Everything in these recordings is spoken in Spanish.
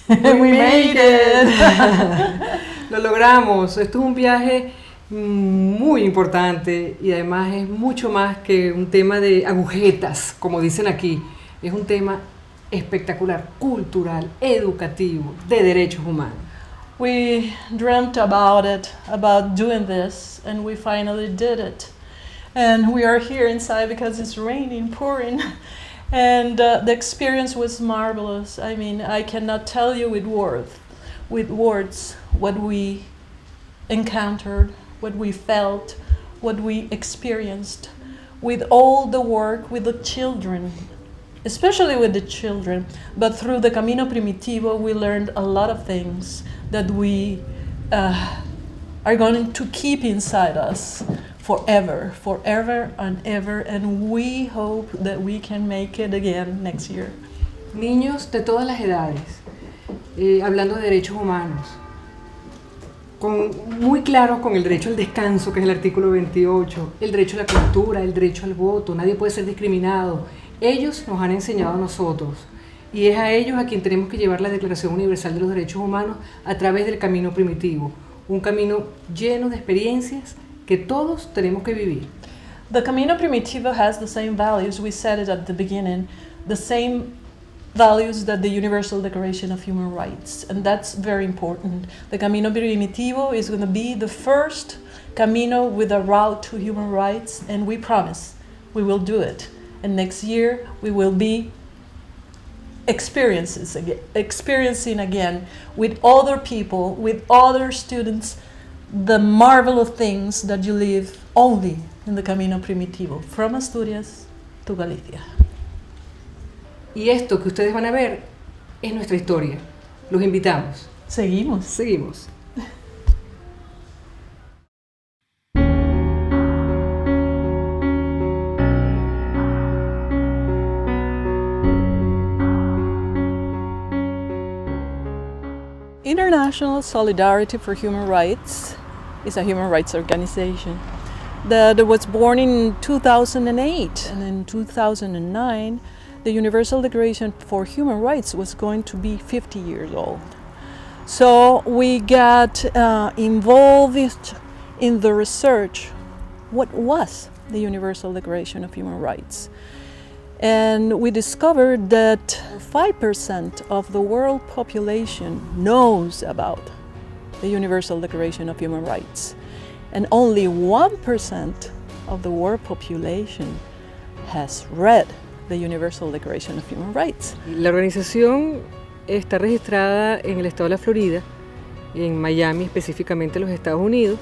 We made it. Lo logramos. Esto es un viaje muy importante y además es mucho más que un tema de agujetas, como dicen aquí. Es un tema espectacular, cultural, educativo, de derechos humanos. We dreamt about it, about doing this, and we finally did it. And we are here inside because it's raining, pouring. And the experience was marvelous. I mean, I cannot tell you with words what we encountered, what we felt, what we experienced with all the work with the children, especially with the children. But through the Camino Primitivo, we learned a lot of things that we are going to keep inside us forever and ever, and we hope that we can make it again next year. Niños de todas las edades, hablando de derechos humanos, muy claros con el derecho al descanso, que es el artículo 28, el derecho a la cultura, el derecho al voto, nadie puede ser discriminado. Ellos nos han enseñado a nosotros, y es a ellos a quien tenemos que llevar la Declaración Universal de los Derechos Humanos a través del Camino Primitivo, un camino lleno de experiencias que todos tenemos que vivir. The Camino Primitivo has the same values, we said it at the beginning, the same values that the Universal Declaration of Human Rights, and that's very important. The Camino Primitivo is going to be the first Camino with a route to human rights, and we promise we will do it. And next year we will be experiencing again with other people, with other students, the marvelous things that you live only in the Camino Primitivo, from Asturias to Galicia. Y esto que ustedes van a ver es nuestra historia. Los invitamos. Seguimos. Seguimos. International Solidarity for Human Rights is a human rights organization that was born in 2008, and in 2009 the Universal Declaration for Human Rights was going to be 50 years old. So we got involved in the research, what was the Universal Declaration of Human Rights? And we discovered that 5% of the world population knows about the Universal Declaration of Human Rights, and only 1% of the world population has read the Universal Declaration of Human Rights. La organización está registrada en el estado de la Florida, en Miami específicamente, los Estados Unidos.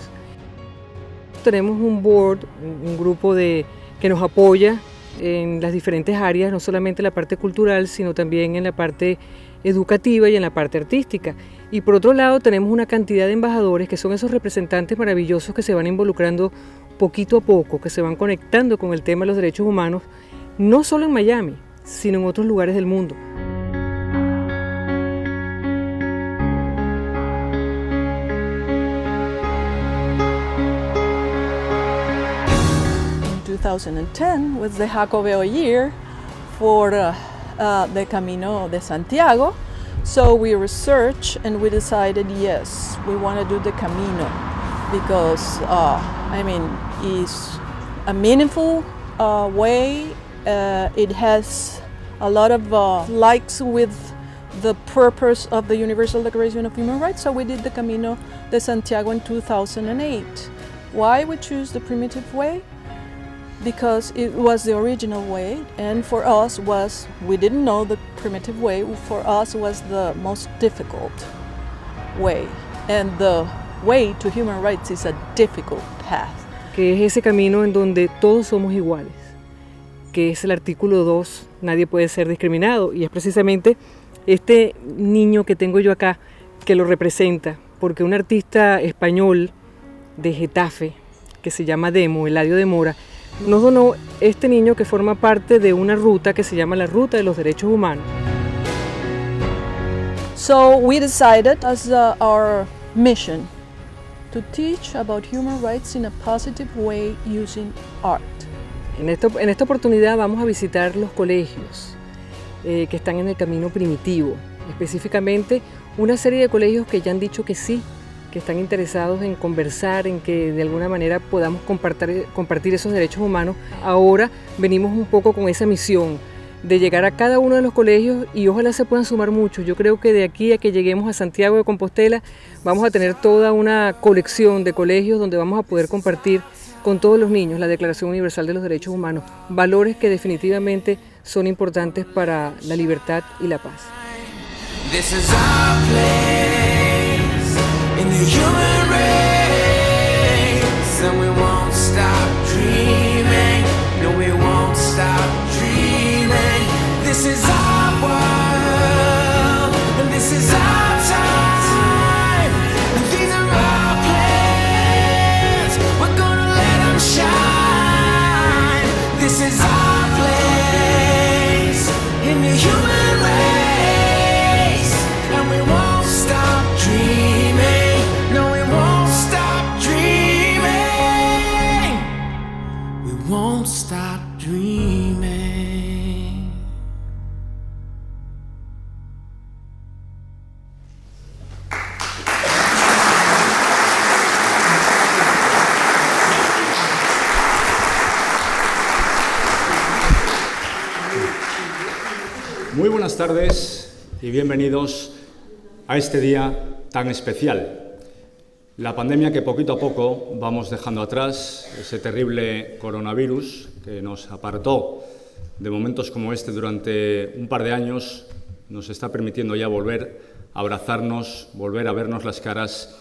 Tenemos un board, un grupo que nos apoya en las diferentes áreas, no solamente en la parte cultural, sino también en la parte educativa y en la parte artística. Y por otro lado tenemos una cantidad de embajadores que son esos representantes maravillosos que se van involucrando poquito a poco, que se van conectando con el tema de los derechos humanos, no solo en Miami, sino en otros lugares del mundo. In 2010 was the Jacobeo year for the Camino de Santiago. So we researched and we decided, yes, we want to do the Camino because, it's a meaningful way. It has a lot of likes with the purpose of the Universal Declaration of Human Rights. So we did the Camino de Santiago in 2008. Why we choose the primitive way? Because it was the original way, and for us we didn't know the primitive way. For us was the most difficult way, and the way to human rights is a difficult path. Que es ese camino en donde todos somos iguales, que es el artículo 2, nadie puede ser discriminado, y es precisamente este niño que tengo yo acá que lo representa, porque un artista español de Getafe que se llama Demo, Eladio de Mora, nos donó este niño que forma parte de una ruta que se llama la Ruta de los Derechos Humanos. So we decided as our mission to teach about human rights in a positive way using art. En esta oportunidad vamos a visitar los colegios que están en el Camino Primitivo. específicamente una serie de colegios que ya han dicho que sí, que están interesados en conversar, en que de alguna manera podamos compartir esos derechos humanos. Ahora venimos un poco con esa misión de llegar a cada uno de los colegios y ojalá se puedan sumar muchos. Yo creo que de aquí a que lleguemos a Santiago de Compostela vamos a tener toda una colección de colegios donde vamos a poder compartir con todos los niños la Declaración Universal de los Derechos Humanos, valores que definitivamente son importantes para la libertad y la paz. This is our place in the human race, and we won't stop dreaming. No, we won't stop dreaming. This is our world, and this is our time, and these are our plans. We're gonna let them shine. This is our place in the human race, and we won't stop dreaming. No, we won't stop dreaming. We won't stop dreaming. Muy buenas tardes y bienvenidos a este día tan especial. La pandemia que poquito a poco vamos dejando atrás, ese terrible coronavirus que nos apartó de momentos como este durante un par de años, nos está permitiendo ya volver a abrazarnos, volver a vernos las caras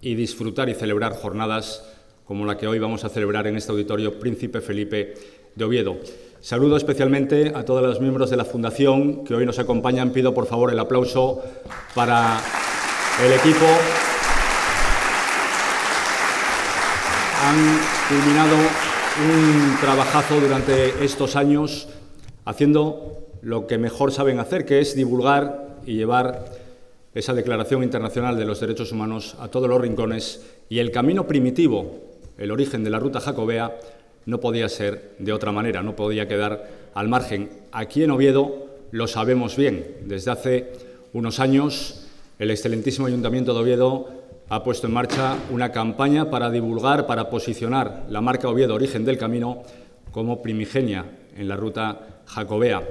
y disfrutar y celebrar jornadas como la que hoy vamos a celebrar en este auditorio Príncipe Felipe de Oviedo. Saludo especialmente a todos los miembros de la Fundación que hoy nos acompañan. Pido por favor el aplauso para el equipo. Han culminado un trabajazo durante estos años haciendo lo que mejor saben hacer, que es divulgar y llevar esa Declaración Internacional de los Derechos Humanos a todos los rincones, y el camino primitivo, el origen de la ruta jacobea, no podía ser de otra manera, no podía quedar al margen. Aquí en Oviedo lo sabemos bien. Desde hace unos años el excelentísimo Ayuntamiento de Oviedo ha puesto en marcha una campaña para divulgar, para posicionar la marca Oviedo Origen del Camino como primigenia en la ruta jacobea.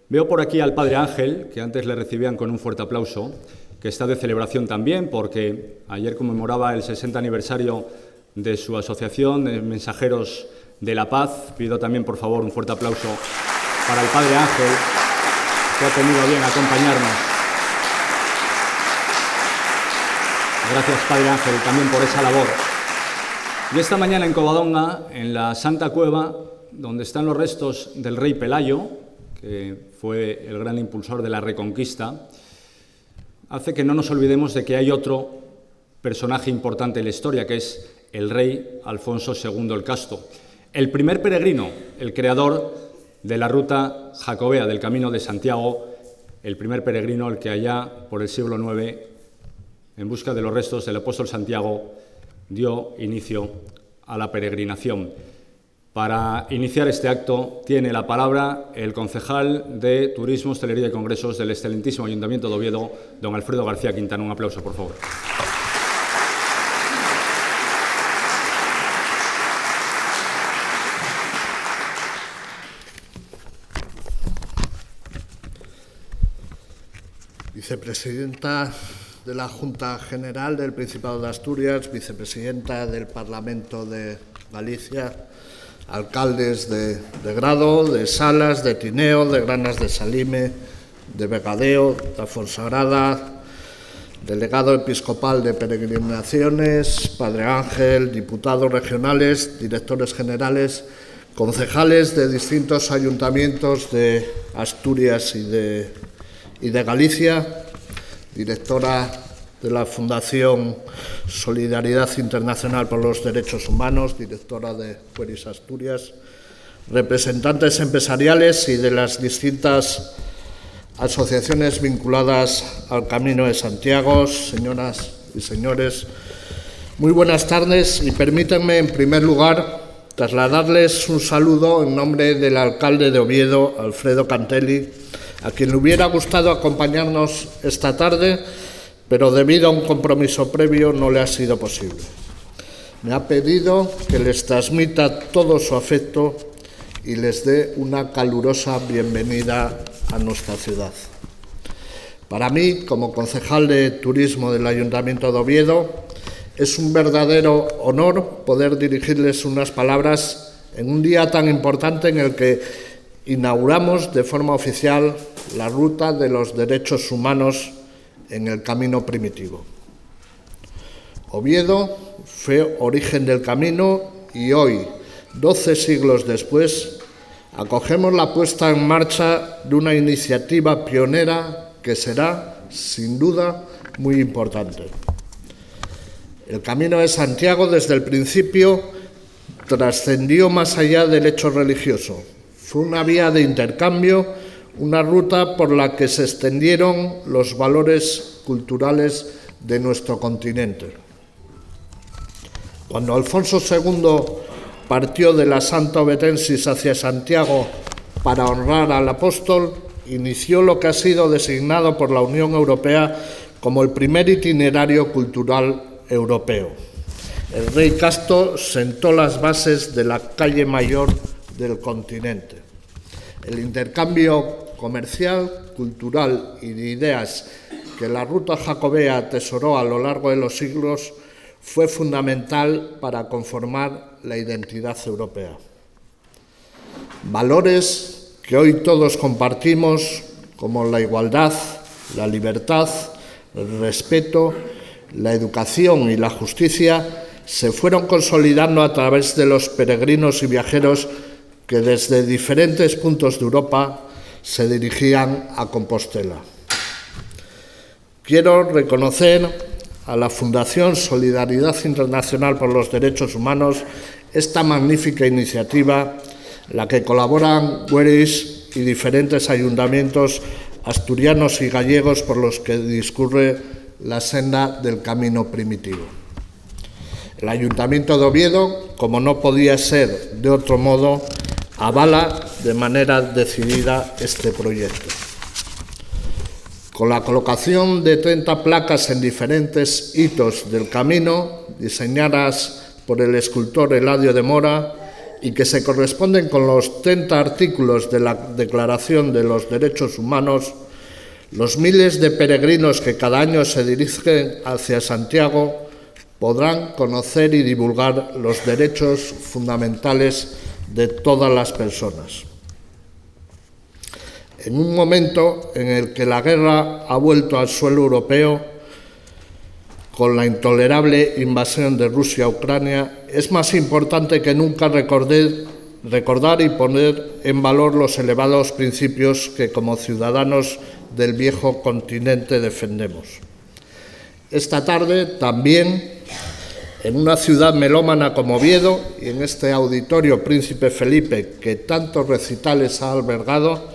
Veo por aquí al Padre Ángel, que antes le recibían con un fuerte aplauso, que está de celebración también porque ayer conmemoraba el 60 aniversario de su asociación de Mensajeros de la Paz. Pido también, por favor, un fuerte aplauso para el Padre Ángel, que ha tenido bien acompañarnos. Gracias, Padre Ángel, también por esa labor. Y esta mañana en Covadonga, en la Santa Cueva, donde están los restos del rey Pelayo, que fue el gran impulsor de la Reconquista, hace que no nos olvidemos de que hay otro personaje importante en la historia, que es el rey Alfonso II el Casto. El primer peregrino, el creador de la ruta jacobea del Camino de Santiago, el primer peregrino el que allá por el siglo IX, en busca de los restos del apóstol Santiago, dio inicio a la peregrinación. Para iniciar este acto tiene la palabra el concejal de Turismo, Hostelería y Congresos del excelentísimo Ayuntamiento de Oviedo, don Alfredo García Quintana. Un aplauso, por favor. Vicepresidenta de la Junta General del Principado de Asturias, vicepresidenta del Parlamento de Galicia, alcaldes de Grado, de Salas, de Tineo, de Granas de Salime, de Vegadeo, de Afonsagrada, delegado episcopal de peregrinaciones, Padre Ángel, diputados regionales, directores generales, concejales de distintos ayuntamientos de Asturias y de Galicia, directora de la Fundación Solidaridad Internacional por los Derechos Humanos, directora de Queris Asturias, representantes empresariales y de las distintas asociaciones vinculadas al Camino de Santiago, señoras y señores, muy buenas tardes, y permítanme en primer lugar trasladarles un saludo en nombre del alcalde de Oviedo, Alfredo Cantelli, a quien le hubiera gustado acompañarnos esta tarde, pero debido a un compromiso previo no le ha sido posible. Me ha pedido que les transmita todo su afecto y les dé una calurosa bienvenida a nuestra ciudad. Para mí, como concejal de Turismo del Ayuntamiento de Oviedo, es un verdadero honor poder dirigirles unas palabras en un día tan importante en el que inauguramos de forma oficial la Ruta de los Derechos Humanos en el Camino Primitivo. Oviedo fue origen del camino y hoy, 12 siglos después, acogemos la puesta en marcha de una iniciativa pionera que será, sin duda, muy importante. El Camino de Santiago, desde el principio, trascendió más allá del hecho religioso. Fue una vía de intercambio, una ruta por la que se extendieron los valores culturales de nuestro continente. Cuando Alfonso II partió de la Santa Ovetensis hacia Santiago para honrar al apóstol, inició lo que ha sido designado por la Unión Europea como el primer itinerario cultural europeo. El rey Casto sentó las bases de la calle mayor del continente. El intercambio comercial, cultural y de ideas que la ruta jacobea atesoró a lo largo de los siglos fue fundamental para conformar la identidad europea. Valores que hoy todos compartimos, como la igualdad, la libertad, el respeto, la educación y la justicia, se fueron consolidando a través de los peregrinos y viajeros que desde diferentes puntos de Europa se dirigían a Compostela. Quiero reconocer a la Fundación Solidaridad Internacional por los Derechos Humanos esta magnífica iniciativa, en la que colaboran Gueris y diferentes ayuntamientos asturianos y gallegos por los que discurre la senda del Camino Primitivo. El Ayuntamiento de Oviedo, como no podía ser de otro modo, avala de manera decidida este proyecto. Con la colocación de 30 placas en diferentes hitos del camino, diseñadas por el escultor Eladio de Mora y que se corresponden con los 30 artículos de la Declaración de los Derechos Humanos, los miles de peregrinos que cada año se dirigen hacia Santiago podrán conocer y divulgar los derechos fundamentales de todas las personas. En un momento en el que la guerra ha vuelto al suelo europeo con la intolerable invasión de Rusia a Ucrania, es más importante que nunca recordar y poner en valor los elevados principios que como ciudadanos del viejo continente defendemos. Esta tarde también, en una ciudad melómana como Oviedo y en este auditorio Príncipe Felipe que tantos recitales ha albergado,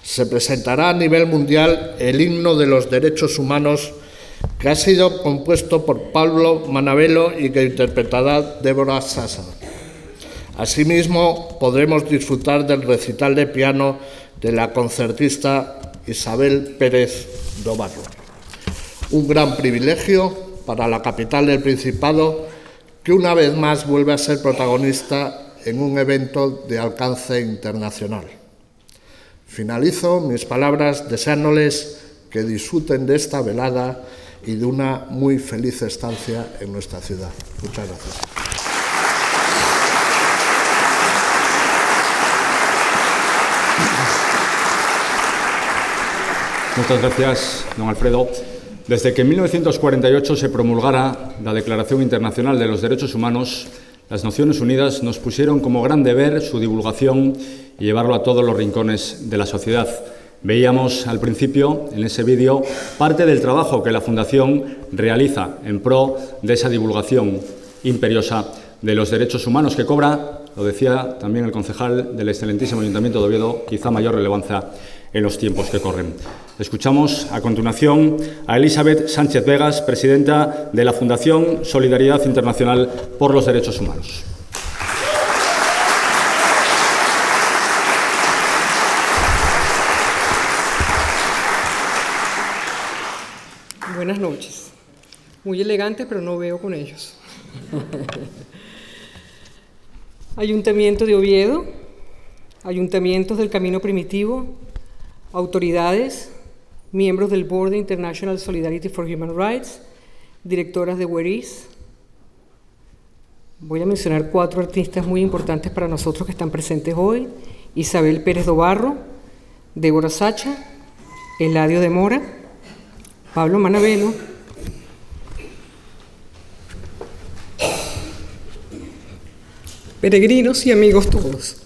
se presentará a nivel mundial el himno de los derechos humanos que ha sido compuesto por Pablo Manabelo y que interpretará Débora Sasa. Asimismo, podremos disfrutar del recital de piano de la concertista Isabel Pérez Dobarro. Un gran privilegio para la capital del Principado, que una vez más vuelve a ser protagonista en un evento de alcance internacional. Finalizo mis palabras deseándoles que disfruten de esta velada y de una muy feliz estancia en nuestra ciudad. Muchas gracias. Muchas gracias, don Alfredo. Desde que en 1948 se promulgara la Declaración Internacional de los Derechos Humanos, las Naciones Unidas nos pusieron como gran deber su divulgación y llevarlo a todos los rincones de la sociedad. Veíamos al principio, en ese vídeo, parte del trabajo que la Fundación realiza en pro de esa divulgación imperiosa de los derechos humanos, que cobra, lo decía también el concejal del excelentísimo Ayuntamiento de Oviedo, quizá mayor relevancia en los tiempos que corren. Escuchamos a continuación a Elizabeth Sánchez Vegas, presidenta de la Fundación Solidaridad Internacional por los Derechos Humanos. buenas noches. Muy elegantes, pero no veo con ellos. Ayuntamiento de Oviedo, ayuntamientos del Camino Primitivo, autoridades, miembros del Board de International Solidarity for Human Rights, directoras de Where Is. Voy a mencionar 4 artistas muy importantes para nosotros que están presentes hoy: Isabel Pérez Dobarro, Débora Sacha, Eladio de Mora, Pablo Manabelo, peregrinos y amigos todos.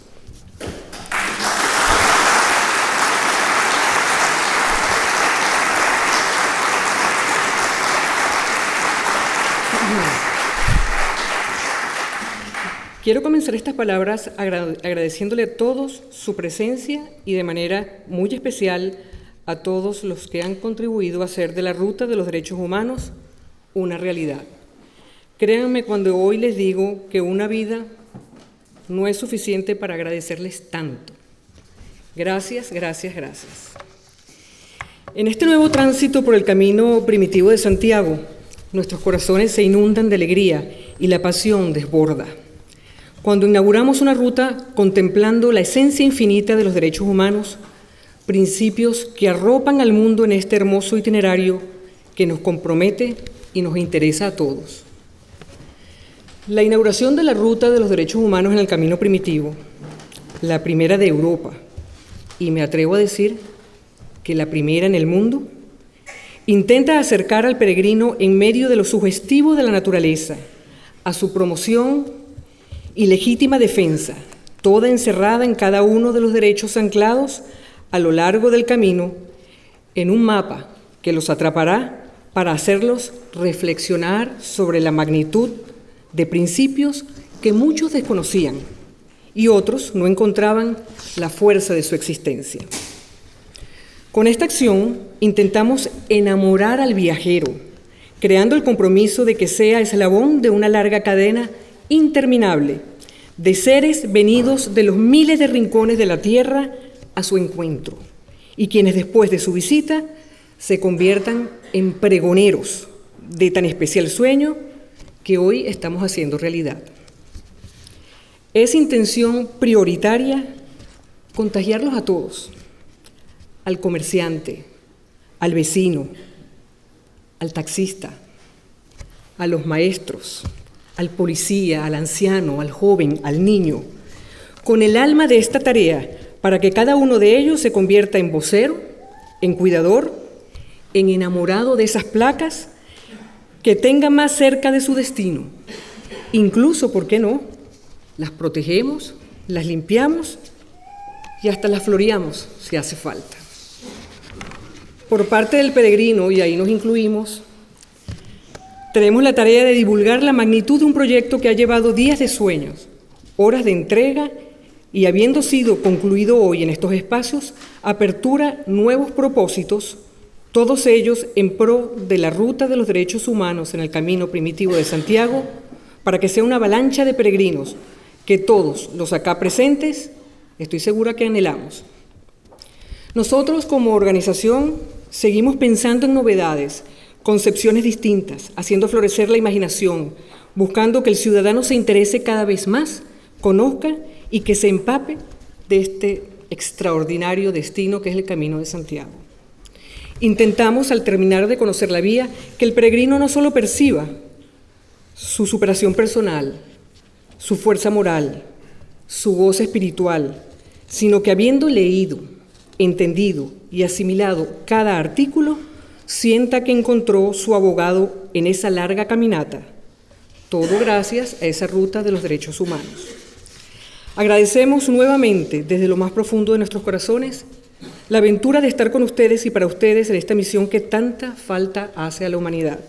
Quiero comenzar estas palabras agradeciéndole a todos su presencia y de manera muy especial a todos los que han contribuido a hacer de la Ruta de los Derechos Humanos una realidad. Créanme cuando hoy les digo que una vida no es suficiente para agradecerles tanto. Gracias, gracias, gracias. En este nuevo tránsito por el Camino Primitivo de Santiago, nuestros corazones se inundan de alegría y la pasión desborda. Cuando inauguramos una ruta contemplando la esencia infinita de los derechos humanos, principios que arropan al mundo en este hermoso itinerario que nos compromete y nos interesa a todos. La inauguración de la Ruta de los Derechos Humanos en el Camino Primitivo, la primera de Europa, y me atrevo a decir que la primera en el mundo, intenta acercar al peregrino en medio de lo sugestivo de la naturaleza, a su promoción y legítima defensa, toda encerrada en cada uno de los derechos anclados a lo largo del camino, en un mapa que los atrapará para hacerlos reflexionar sobre la magnitud de principios que muchos desconocían y otros no encontraban la fuerza de su existencia. Con esta acción intentamos enamorar al viajero, creando el compromiso de que sea eslabón de una larga cadena interminable de seres venidos de los miles de rincones de la tierra a su encuentro, y quienes después de su visita se conviertan en pregoneros de tan especial sueño que hoy estamos haciendo realidad. Es intención prioritaria contagiarlos a todos, al comerciante, al vecino, al taxista, a los maestros, al policía, al anciano, al joven, al niño, con el alma de esta tarea para que cada uno de ellos se convierta en vocero, en cuidador, en enamorado de esas placas que tenga más cerca de su destino. Incluso, ¿por qué no?, las protegemos, las limpiamos y hasta las floreamos si hace falta. Por parte del peregrino, y ahí nos incluimos, tenemos la tarea de divulgar la magnitud de un proyecto que ha llevado días de sueños, horas de entrega y, habiendo sido concluido hoy en estos espacios, apertura nuevos propósitos, todos ellos en pro de la Ruta de los Derechos Humanos en el Camino Primitivo de Santiago, para que sea una avalancha de peregrinos que todos los acá presentes, estoy segura que anhelamos. Nosotros como organización seguimos pensando en novedades, concepciones distintas, haciendo florecer la imaginación, buscando que el ciudadano se interese cada vez más, conozca y que se empape de este extraordinario destino que es el Camino de Santiago. Intentamos, al terminar de conocer la vía, que el peregrino no solo perciba su superación personal, su fuerza moral, su gozo espiritual, sino que habiendo leído, entendido y asimilado cada artículo, sienta que encontró su abogado en esa larga caminata, todo gracias a esa ruta de los derechos humanos. Agradecemos nuevamente, desde lo más profundo de nuestros corazones, la aventura de estar con ustedes y para ustedes en esta misión que tanta falta hace a la humanidad.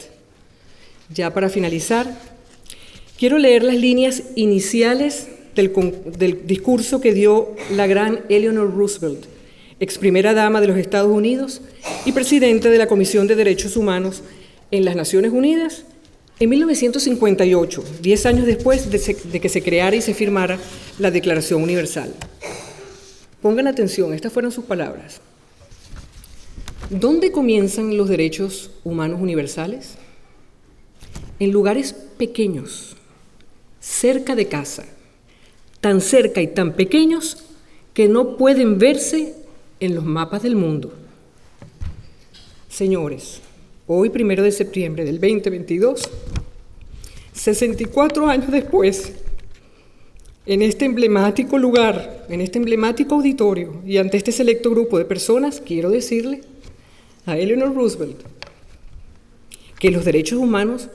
Ya para finalizar, quiero leer las líneas iniciales del discurso que dio la gran Eleanor Roosevelt, ex primera dama de los Estados Unidos y presidenta de la Comisión de Derechos Humanos en las Naciones Unidas en 1958, 10 años después de que se creara y se firmara la Declaración Universal. Pongan atención, estas fueron sus palabras. ¿Dónde comienzan los derechos humanos universales? En lugares pequeños, cerca de casa, tan cerca y tan pequeños que no pueden verse en los mapas del mundo. Señores, hoy, 1 de septiembre del 2022, 64 años después, en este emblemático lugar, en este emblemático auditorio y ante este selecto grupo de personas, quiero decirle a Eleanor Roosevelt que los derechos humanos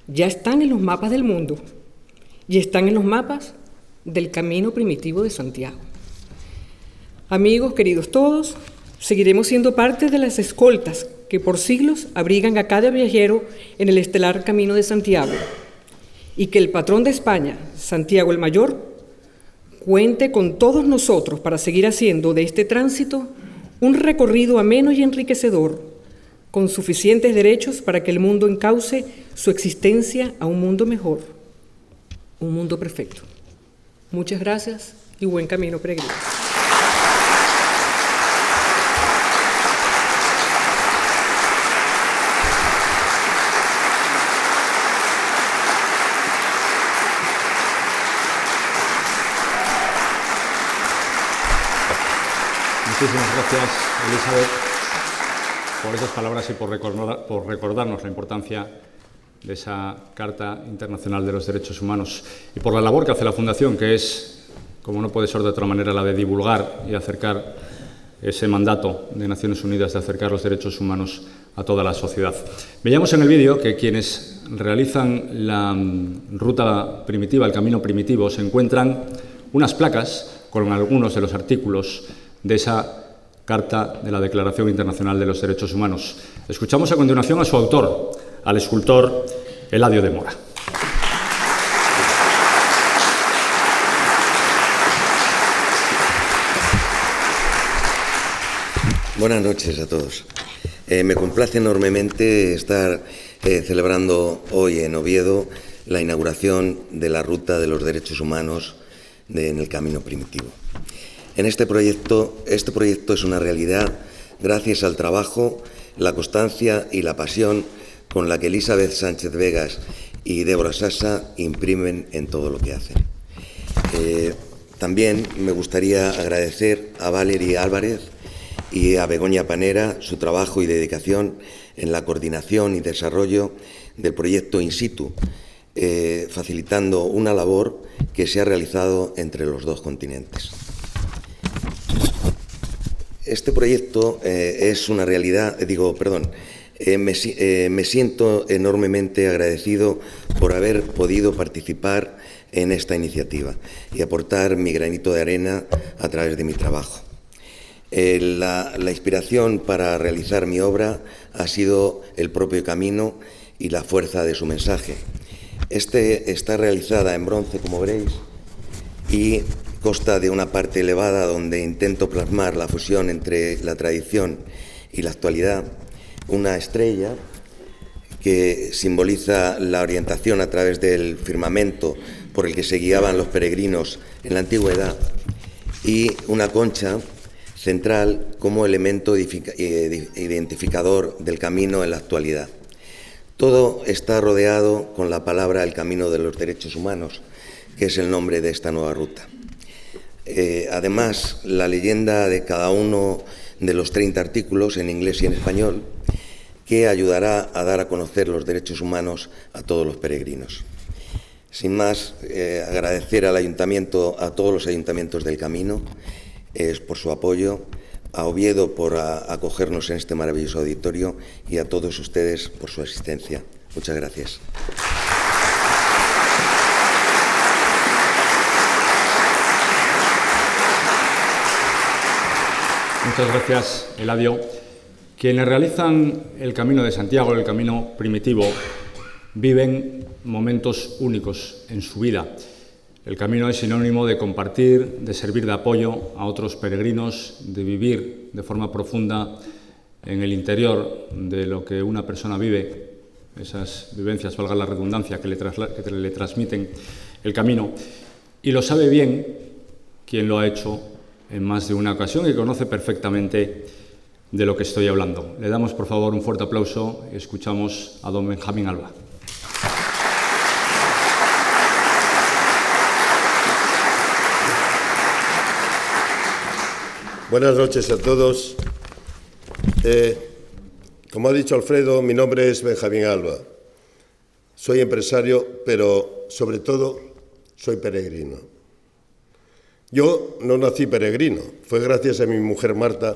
ya están en los mapas del mundo y están en los mapas del Camino Primitivo de Santiago. Amigos, queridos todos, seguiremos siendo parte de las escoltas que por siglos abrigan a cada viajero en el estelar Camino de Santiago, y que el patrón de España, Santiago el Mayor, cuente con todos nosotros para seguir haciendo de este tránsito un recorrido ameno y enriquecedor, con suficientes derechos para que el mundo encauce su existencia a un mundo mejor, un mundo perfecto. Muchas gracias y buen camino, peregrinos. Muchísimas gracias, Elizabeth, por esas palabras y por recordarnos la importancia de esa Carta Internacional de los Derechos Humanos y por la labor que hace la Fundación, que es, como no puede ser de otra manera, la de divulgar y acercar ese mandato de Naciones Unidas de acercar los derechos humanos a toda la sociedad. Veíamos en el vídeo que quienes realizan la ruta primitiva, el camino primitivo, se encuentran unas placas con algunos de los artículos de esa Carta de la Declaración Internacional de los Derechos Humanos. Escuchamos a continuación a su autor, al escultor Eladio de Mora. Buenas noches a todos. Me complace enormemente estar celebrando hoy en Oviedo la inauguración de la Ruta de los Derechos Humanos en el Camino Primitivo. Este proyecto es una realidad gracias al trabajo, la constancia y la pasión con la que Elizabeth Sánchez Vegas y Débora Sasa imprimen en todo lo que hacen. También me gustaría agradecer a Valerie Álvarez y a Begoña Panera su trabajo y dedicación en la coordinación y desarrollo del proyecto in situ, facilitando una labor que se ha realizado entre los dos continentes. Este proyecto es una realidad, me siento enormemente agradecido por haber podido participar en esta iniciativa y aportar mi granito de arena a través de mi trabajo. La inspiración para realizar mi obra ha sido el propio camino y la fuerza de su mensaje. Está realizada en bronce, como veréis, y consta de una parte elevada donde intento plasmar la fusión entre la tradición y la actualidad, una estrella que simboliza la orientación a través del firmamento por el que se guiaban los peregrinos en la antigüedad, y una concha central como elemento identificador del camino en la actualidad. Todo está rodeado con la palabra el camino de los derechos humanos, que es el nombre de esta nueva ruta. Además, la leyenda de cada uno de los 30 artículos en inglés y en español, que ayudará a dar a conocer los derechos humanos a todos los peregrinos. Sin más, agradecer al Ayuntamiento, a todos los ayuntamientos del Camino, por su apoyo, a Oviedo por acogernos en este maravilloso auditorio y a todos ustedes por su asistencia. Muchas gracias. Muchas gracias, Eladio. Quienes realizan el Camino de Santiago, el Camino Primitivo, viven momentos únicos en su vida. El camino es sinónimo de compartir, de servir de apoyo a otros peregrinos, de vivir de forma profunda en el interior de lo que una persona vive, esas vivencias, valga la redundancia, que le transmiten el camino. Y lo sabe bien quien lo ha hecho en más de una ocasión y conoce perfectamente de lo que estoy hablando. Le damos, por favor, un fuerte aplauso y escuchamos a don Benjamín Alba. Buenas noches a todos. Como ha dicho Alfredo, mi nombre es Benjamín Alba. Soy empresario, pero sobre todo soy peregrino. Yo no nací peregrino, fue gracias a mi mujer Marta,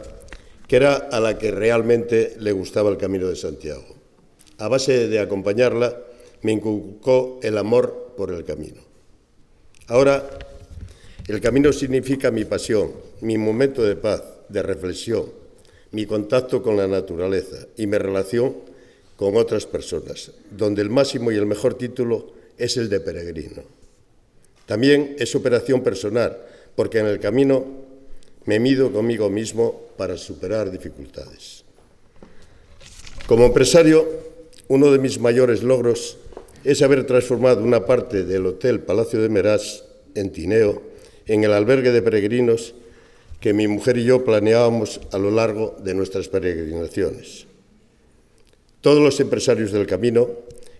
que era a la que realmente le gustaba el Camino de Santiago. A base de acompañarla, me inculcó el amor por el camino. Ahora, el camino significa mi pasión, mi momento de paz, de reflexión, mi contacto con la naturaleza y mi relación con otras personas, donde el máximo y el mejor título es el de peregrino. También es superación personal, porque en el camino me mido conmigo mismo para superar dificultades. Como empresario, uno de mis mayores logros es haber transformado una parte del Hotel Palacio de Meraz, en Tineo, en el albergue de peregrinos que mi mujer y yo planeábamos a lo largo de nuestras peregrinaciones. Todos los empresarios del camino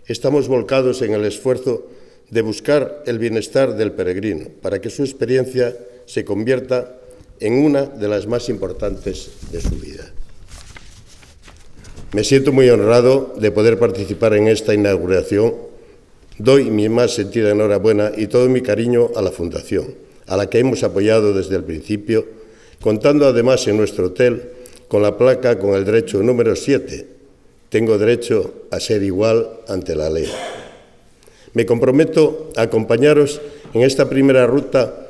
estamos volcados en el esfuerzo de buscar el bienestar del peregrino para que su experiencia se convierta en una de las más importantes de su vida. Me siento muy honrado de poder participar en esta inauguración. Doy mi más sentida enhorabuena y todo mi cariño a la Fundación, a la que hemos apoyado desde el principio, contando además en nuestro hotel con la placa con el derecho número 7. Tengo derecho a ser igual ante la ley. Me comprometo a acompañaros en esta primera ruta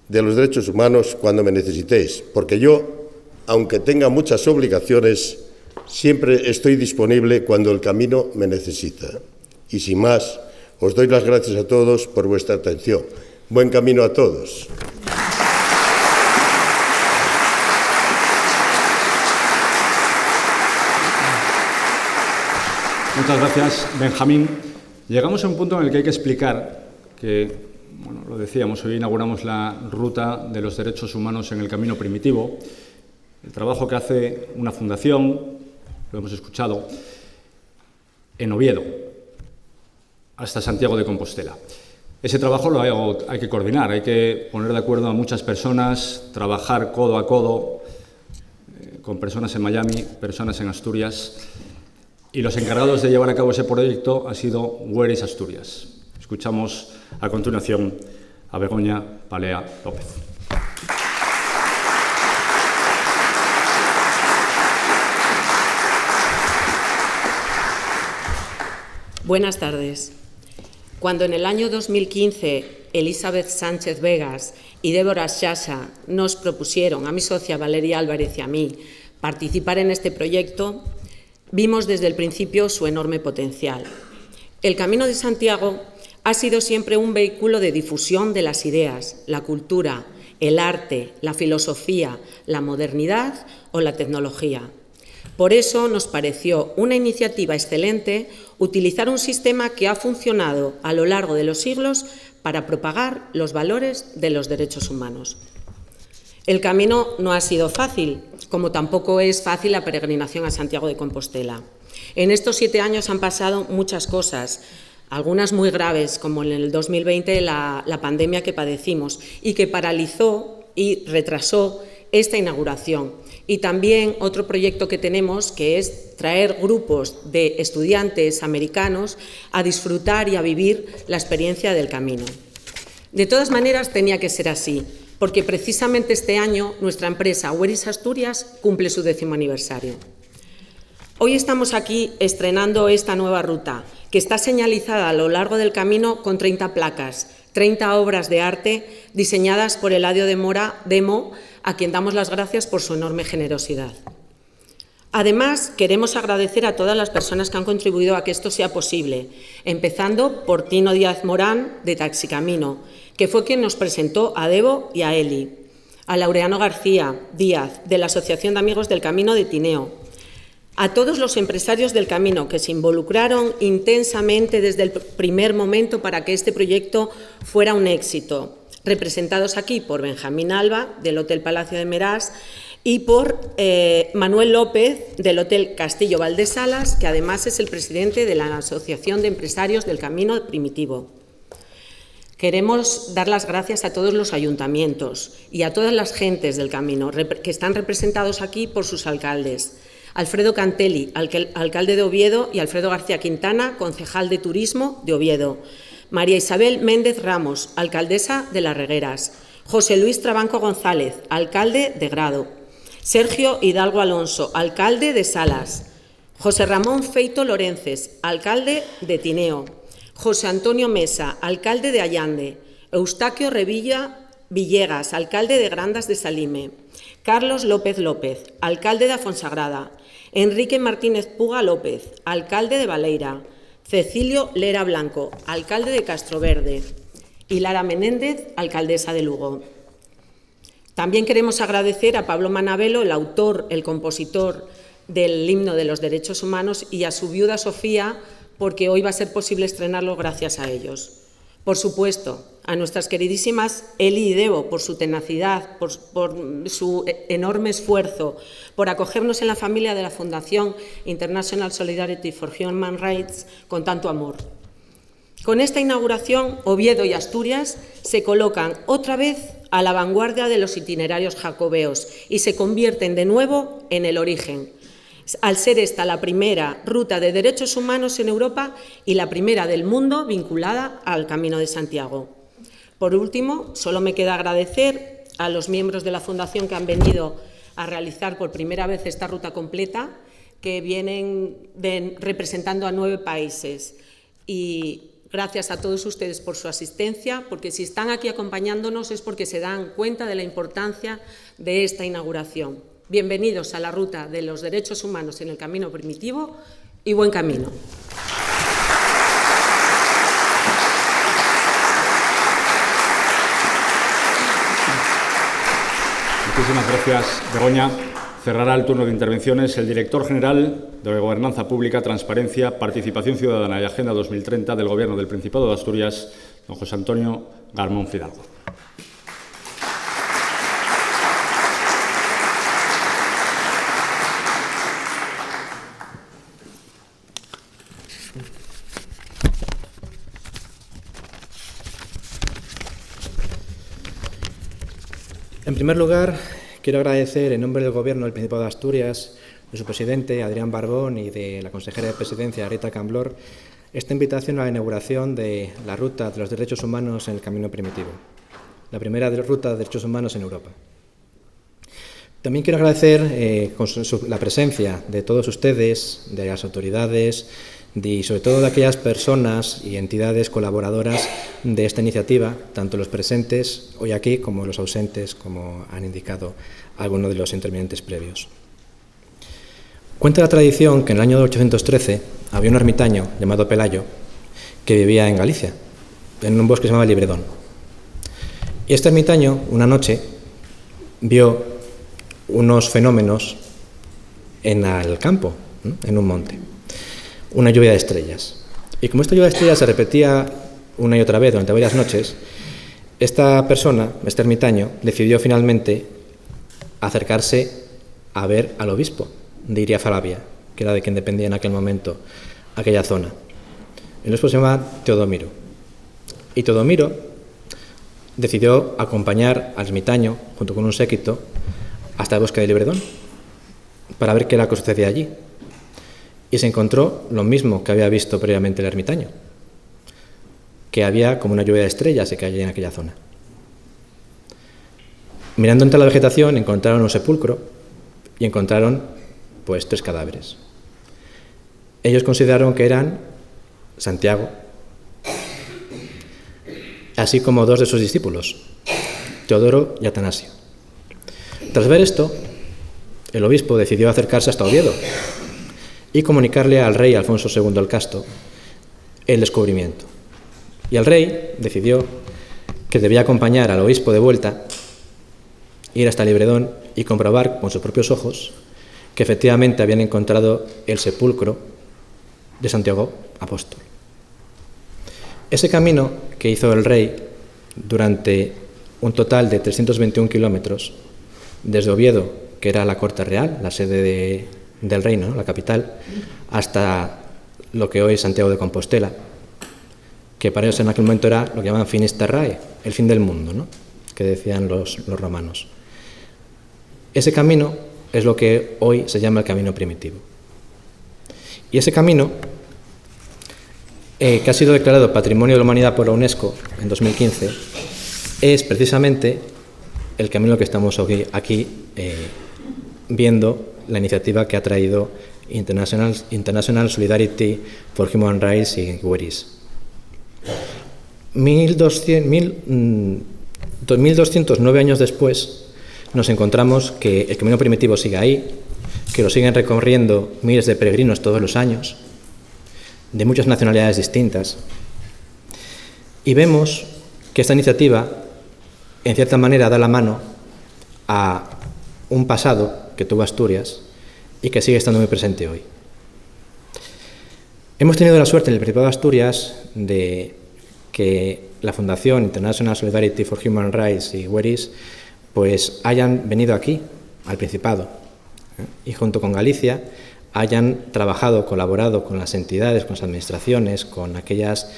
de los derechos humanos cuando me necesitéis, porque yo, aunque tenga muchas obligaciones, siempre estoy disponible cuando el camino me necesita. Y sin más, os doy las gracias a todos por vuestra atención. Buen camino a todos. Muchas gracias, Benjamín. Llegamos a un punto en el que hay que explicar que, bueno, lo decíamos, hoy inauguramos la ruta de los derechos humanos en el camino primitivo, el trabajo que hace una fundación, lo hemos escuchado, en Oviedo, hasta Santiago de Compostela. Ese trabajo hay que coordinar, hay que poner de acuerdo a muchas personas, trabajar codo a codo con personas en Miami, personas en Asturias, y los encargados de llevar a cabo ese proyecto ha sido Where is Asturias. Escuchamos a continuación a Begoña Palea López. Buenas tardes. Cuando en el año 2015 Elizabeth Sánchez Vegas y Débora Shasha nos propusieron a mi socia Valeria Álvarez y a mí participar en este proyecto, vimos desde el principio su enorme potencial. El Camino de Santiago ha sido siempre un vehículo de difusión de las ideas, la cultura, el arte, la filosofía, la modernidad o la tecnología. Por eso nos pareció una iniciativa excelente utilizar un sistema que ha funcionado a lo largo de los siglos para propagar los valores de los derechos humanos. El camino no ha sido fácil, como tampoco es fácil la peregrinación a Santiago de Compostela. En estos 7 años han pasado muchas cosas, algunas muy graves, como en el 2020 la pandemia que padecimos y que paralizó y retrasó esta inauguración. Y también otro proyecto que tenemos, que es traer grupos de estudiantes americanos a disfrutar y a vivir la experiencia del camino. De todas maneras, tenía que ser así, porque precisamente este año nuestra empresa Where is Asturias cumple su 10º aniversario. Hoy estamos aquí estrenando esta nueva ruta, que está señalizada a lo largo del camino con 30 placas, 30 obras de arte diseñadas por Eladio de Mora, Demo, a quien damos las gracias por su enorme generosidad. Además, queremos agradecer a todas las personas que han contribuido a que esto sea posible, empezando por Tino Díaz Morán, de Taxicamino, que fue quien nos presentó a Debo y a Eli, a Laureano García Díaz, de la Asociación de Amigos del Camino de Tineo, a todos los empresarios del camino que se involucraron intensamente desde el primer momento para que este proyecto fuera un éxito, representados aquí por Benjamín Alba, del Hotel Palacio de Meraz, y por Manuel López, del Hotel Castillo Valdesalas, que además es el presidente de la Asociación de Empresarios del Camino Primitivo. Queremos dar las gracias a todos los ayuntamientos y a todas las gentes del Camino, que están representados aquí por sus alcaldes. Alfredo Cantelli, alcalde de Oviedo, y Alfredo García Quintana, concejal de Turismo de Oviedo. María Isabel Méndez Ramos, alcaldesa de Las Regueras. José Luis Trabanco González, alcalde de Grado. Sergio Hidalgo Alonso, alcalde de Salas. José Ramón Feito Lorences, alcalde de Tineo. José Antonio Mesa, alcalde de Allande. Eustaquio Revilla Villegas, alcalde de Grandas de Salime. Carlos López López, alcalde de Afonsagrada. Enrique Martínez Puga López, alcalde de Baleira. Cecilio Lera Blanco, alcalde de Castroverde. Y Lara Menéndez, alcaldesa de Lugo. También queremos agradecer a Pablo Manabelo, el autor, el compositor del himno de los derechos humanos, y a su viuda Sofía, porque hoy va a ser posible estrenarlo gracias a ellos. Por supuesto, a nuestras queridísimas Eli y Debo, por su tenacidad, por su enorme esfuerzo, por acogernos en la familia de la Fundación International Solidarity for Human Rights con tanto amor. Con esta inauguración, Oviedo y Asturias se colocan otra vez a la vanguardia de los itinerarios jacobeos y se convierten de nuevo en el origen, al ser esta la primera ruta de derechos humanos en Europa y la primera del mundo vinculada al Camino de Santiago. Por último, solo me queda agradecer a los miembros de la Fundación que han venido a realizar por primera vez esta ruta completa, que vienen representando a 9 países. Y gracias a todos ustedes por su asistencia, porque si están aquí acompañándonos es porque se dan cuenta de la importancia de esta inauguración. Bienvenidos a la ruta de los derechos humanos en el Camino Primitivo y buen camino. Muchísimas gracias, Begoña. Cerrará el turno de intervenciones el director general de Gobernanza Pública, Transparencia, Participación Ciudadana y Agenda 2030 del Gobierno del Principado de Asturias, don José Antonio Garmón Fidalgo. En primer lugar, quiero agradecer en nombre del Gobierno del Principado de Asturias, de su presidente, Adrián Barbón, y de la consejera de Presidencia, Rita Camblor, esta invitación a la inauguración de la Ruta de los Derechos Humanos en el Camino Primitivo, la primera ruta de derechos humanos en Europa. También quiero agradecer la presencia de todos ustedes, de las autoridades y sobre todo de aquellas personas y entidades colaboradoras de esta iniciativa, tanto los presentes hoy aquí como los ausentes, como han indicado algunos de los intervinientes previos. Cuenta la tradición que en el año 813 había un ermitaño llamado Pelayo que vivía en Galicia, en un bosque que se llamaba Libredón. Y este ermitaño, una noche, vio unos fenómenos en el campo, en un monte. Una lluvia de estrellas. Y como esta lluvia de estrellas se repetía una y otra vez durante varias noches, esta persona, este ermitaño, decidió finalmente acercarse a ver al obispo de Iria-Falabia, que era de quien dependía en aquel momento aquella zona. El obispo se llama Teodomiro. Y Teodomiro decidió acompañar al ermitaño, junto con un séquito, hasta el bosque de Libredón, para ver qué era lo que sucedía allí. Y se encontró lo mismo que había visto previamente el ermitaño, que había como una lluvia de estrellas que caía en aquella zona. Mirando entre la vegetación encontraron un sepulcro y encontraron pues 3 cadáveres. Ellos consideraron que eran Santiago, así como 2 de sus discípulos, Teodoro y Atanasio. Tras ver esto, el obispo decidió acercarse hasta Oviedo y comunicarle al rey Alfonso II el Casto el descubrimiento. Y el rey decidió que debía acompañar al obispo de vuelta, ir hasta Libredón y comprobar con sus propios ojos que efectivamente habían encontrado el sepulcro de Santiago Apóstol. Ese camino que hizo el rey durante un total de 321 kilómetros, desde Oviedo, que era la Corte Real, la sede del reino, ¿no?, la capital, hasta lo que hoy es Santiago de Compostela, que para ellos en aquel momento era lo que llamaban finis terrae, el fin del mundo, ¿no?, que decían los romanos. Ese camino es lo que hoy se llama el camino primitivo. Y ese camino, que ha sido declarado Patrimonio de la Humanidad por la UNESCO en 2015, es precisamente el camino que estamos aquí viendo, la iniciativa que ha traído International Solidarity for Human Rights y Where Is. 2209 años después nos encontramos que el camino primitivo sigue ahí, que lo siguen recorriendo miles de peregrinos todos los años, de muchas nacionalidades distintas, y vemos que esta iniciativa, en cierta manera, da la mano a un pasado que tuvo Asturias y que sigue estando muy presente hoy. Hemos tenido la suerte en el Principado de Asturias de que la Fundación International Solidarity for Human Rights y Where Is pues hayan venido aquí, al Principado, y junto con Galicia hayan trabajado, colaborado con las entidades, con las administraciones, con aquellas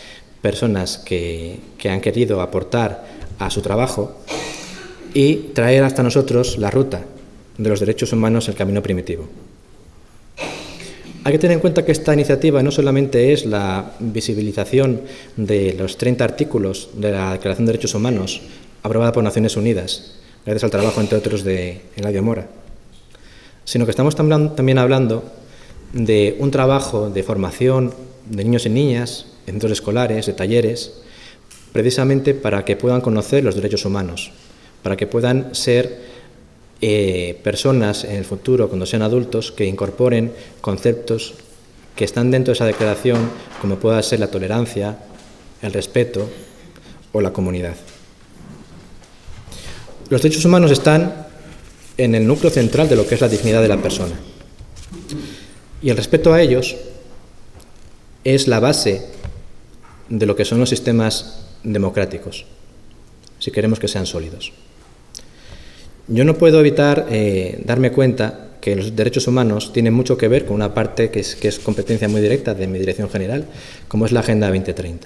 personas que han querido aportar a su trabajo y traer hasta nosotros la ruta de los derechos humanos, el camino primitivo. Hay que tener en cuenta que esta iniciativa no solamente es la visibilización de los 30 artículos de la Declaración de Derechos Humanos aprobada por Naciones Unidas, gracias al trabajo, entre otros, de Eladio Mora, sino que estamos también hablando de un trabajo de formación de niños y niñas, de centros escolares, de talleres, precisamente para que puedan conocer los derechos humanos, para que puedan ser personas en el futuro, cuando sean adultos, que incorporen conceptos que están dentro de esa declaración, como pueda ser la tolerancia, el respeto o la comunidad. Los derechos humanos están en el núcleo central de lo que es la dignidad de la persona. Y el respeto a ellos es la base de lo que son los sistemas democráticos, si queremos que sean sólidos. Yo no puedo evitar darme cuenta que los derechos humanos tienen mucho que ver con una parte que es competencia muy directa de mi dirección general, como es la Agenda 2030.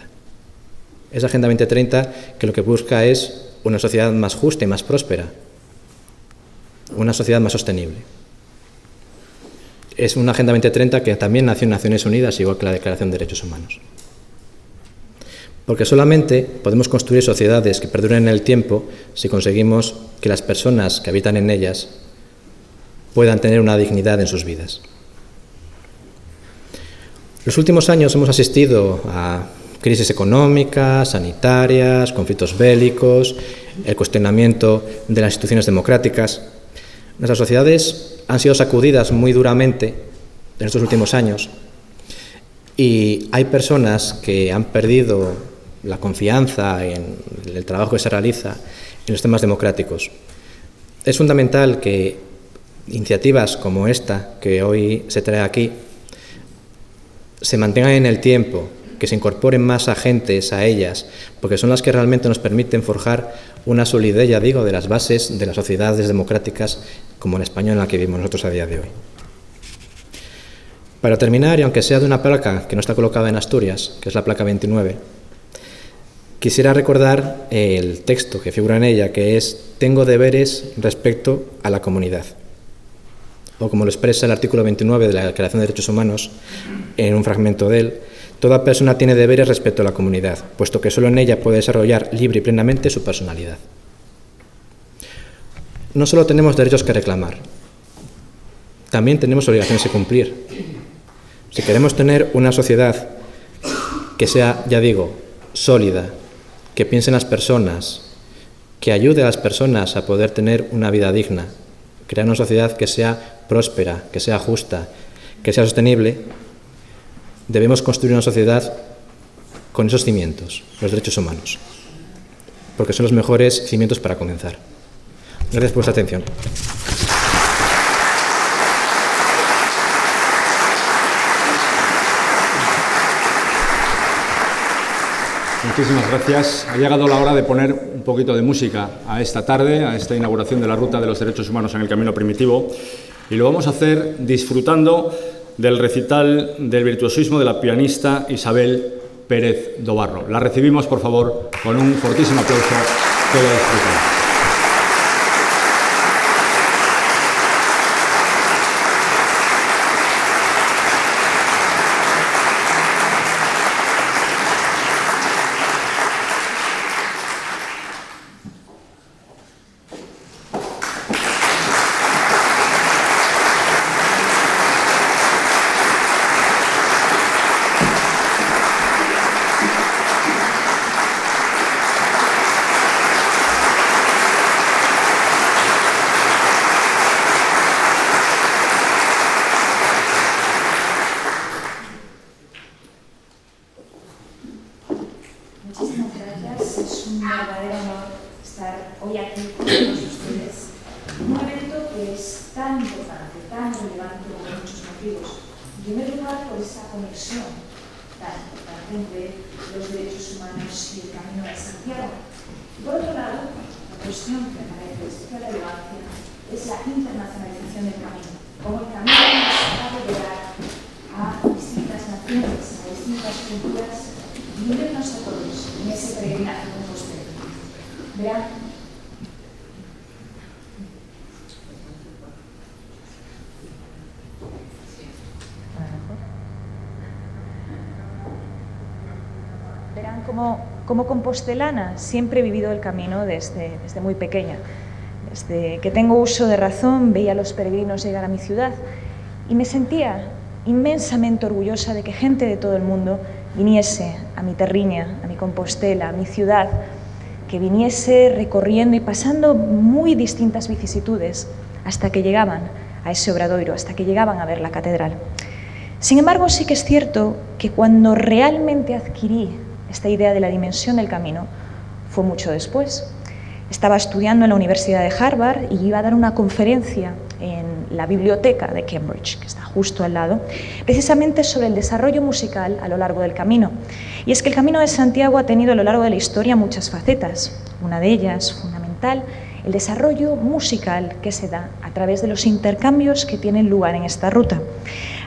Esa Agenda 2030 que lo que busca es una sociedad más justa y más próspera, una sociedad más sostenible. Es una Agenda 2030 que también nació en Naciones Unidas, igual que la Declaración de Derechos Humanos. Porque solamente podemos construir sociedades que perduren en el tiempo si conseguimos que las personas que habitan en ellas puedan tener una dignidad en sus vidas. En los últimos años hemos asistido a crisis económicas, sanitarias, conflictos bélicos, el cuestionamiento de las instituciones democráticas. Nuestras sociedades han sido sacudidas muy duramente en estos últimos años y hay personas que han perdido la confianza en el trabajo que se realiza en los temas democráticos. Es fundamental que iniciativas como esta que hoy se trae aquí se mantengan en el tiempo, que se incorporen más agentes a ellas, porque son las que realmente nos permiten forjar una solidez, ya digo, de las bases de las sociedades democráticas como la española en la que vivimos nosotros a día de hoy. Para terminar, y aunque sea de una placa que no está colocada en Asturias, que es la placa 29, quisiera recordar el texto que figura en ella, que es: tengo deberes respecto a la comunidad. O como lo expresa el artículo 29 de la Declaración de Derechos Humanos, en un fragmento de él: toda persona tiene deberes respecto a la comunidad, puesto que solo en ella puede desarrollar libre y plenamente su personalidad. No solo tenemos derechos que reclamar, también tenemos obligaciones que cumplir. Si queremos tener una sociedad que sea, ya digo, sólida, que piense en las personas, que ayude a las personas a poder tener una vida digna, crear una sociedad que sea próspera, que sea justa, que sea sostenible, debemos construir una sociedad con esos cimientos, los derechos humanos, porque son los mejores cimientos para comenzar. Gracias por vuestra atención. Muchísimas gracias. Ha llegado la hora de poner un poquito de música a esta tarde, a esta inauguración de la Ruta de los Derechos Humanos en el Camino Primitivo, y lo vamos a hacer disfrutando del recital del virtuosismo de la pianista Isabel Pérez Dobarro. La recibimos, por favor, con un fortísimo aplauso. Que lo disfruten. Como compostelana siempre he vivido el camino desde muy pequeña. Desde que tengo uso de razón veía a los peregrinos llegar a mi ciudad y me sentía inmensamente orgullosa de que gente de todo el mundo viniese a mi terriña, a mi Compostela, a mi ciudad, que viniese recorriendo y pasando muy distintas vicisitudes hasta que llegaban a ese obradoiro, hasta que llegaban a ver la catedral. Sin embargo, sí que es cierto que cuando realmente adquirí esta idea de la dimensión del camino fue mucho después. Estaba estudiando en la Universidad de Harvard y iba a dar una conferencia en la biblioteca de Cambridge, que está justo al lado, precisamente sobre el desarrollo musical a lo largo del camino. Y es que el Camino de Santiago ha tenido a lo largo de la historia muchas facetas. Una de ellas, fundamental, el desarrollo musical que se da a través de los intercambios que tienen lugar en esta ruta.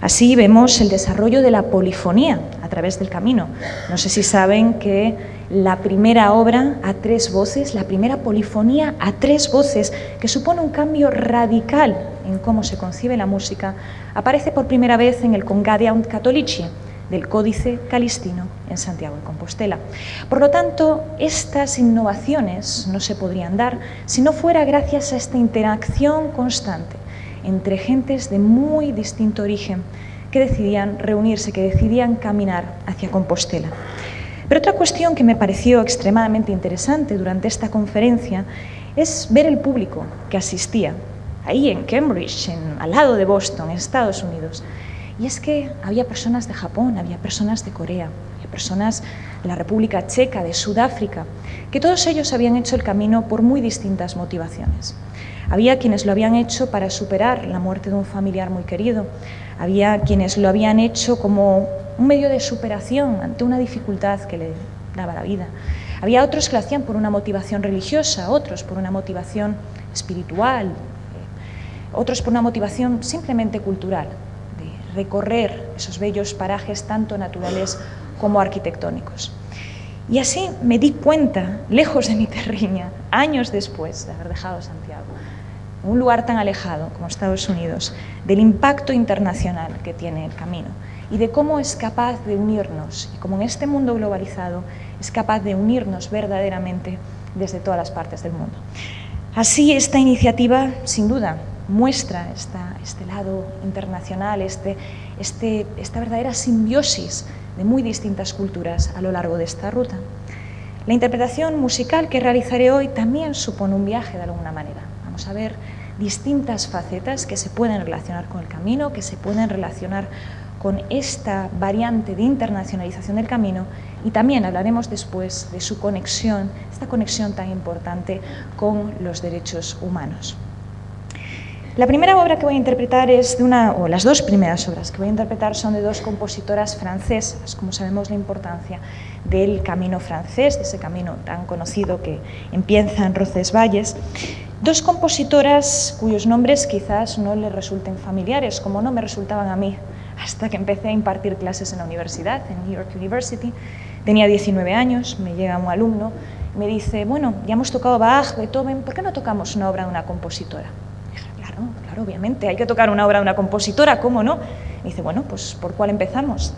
Así vemos el desarrollo de la polifonía a través del camino. No sé si saben que la primera obra a 3 voces, la primera polifonía a 3 voces, que supone un cambio radical en cómo se concibe la música, aparece por primera vez en el Congadium Catholici, del Códice Calistino en Santiago de Compostela. Por lo tanto, estas innovaciones no se podrían dar si no fuera gracias a esta interacción constante entre gentes de muy distinto origen que decidían reunirse, que decidían caminar hacia Compostela. Pero otra cuestión que me pareció extremadamente interesante durante esta conferencia es ver el público que asistía ahí en Cambridge, al lado de Boston, en Estados Unidos. Y es que había personas de Japón, había personas de Corea, había personas de la República Checa, de Sudáfrica, que todos ellos habían hecho el camino por muy distintas motivaciones. Había quienes lo habían hecho para superar la muerte de un familiar muy querido, había quienes lo habían hecho como un medio de superación ante una dificultad que le daba la vida. Había otros que lo hacían por una motivación religiosa, otros por una motivación espiritual, otros por una motivación simplemente cultural, de recorrer esos bellos parajes tanto naturales como arquitectónicos. Y así me di cuenta, lejos de mi terriña, años después de haber dejado Santiago, en un lugar tan alejado como Estados Unidos, del impacto internacional que tiene el camino y de cómo es capaz de unirnos, y cómo en este mundo globalizado es capaz de unirnos verdaderamente desde todas las partes del mundo. Así, esta iniciativa, sin duda, muestra este lado internacional, esta verdadera simbiosis de muy distintas culturas a lo largo de esta ruta. La interpretación musical que realizaré hoy también supone un viaje de alguna manera. Vamos a ver distintas facetas que se pueden relacionar con el camino, que se pueden relacionar con esta variante de internacionalización del camino, y también hablaremos después de su conexión, esta conexión tan importante con los derechos humanos. La primera obra que voy a interpretar es las dos primeras obras que voy a interpretar son de dos compositoras francesas. Como sabemos, la importancia del camino francés, de ese camino tan conocido que empieza en Roncesvalles. Dos compositoras cuyos nombres quizás no les resulten familiares, como no me resultaban a mí, hasta que empecé a impartir clases en la universidad, en New York University. Tenía 19 años, me llega un alumno, me dice, bueno, ya hemos tocado Bach, Beethoven, ¿por qué no tocamos una obra de una compositora? Dije, claro, obviamente, hay que tocar una obra de una compositora, ¿cómo no? Me dice, bueno, pues ¿por cuál empezamos?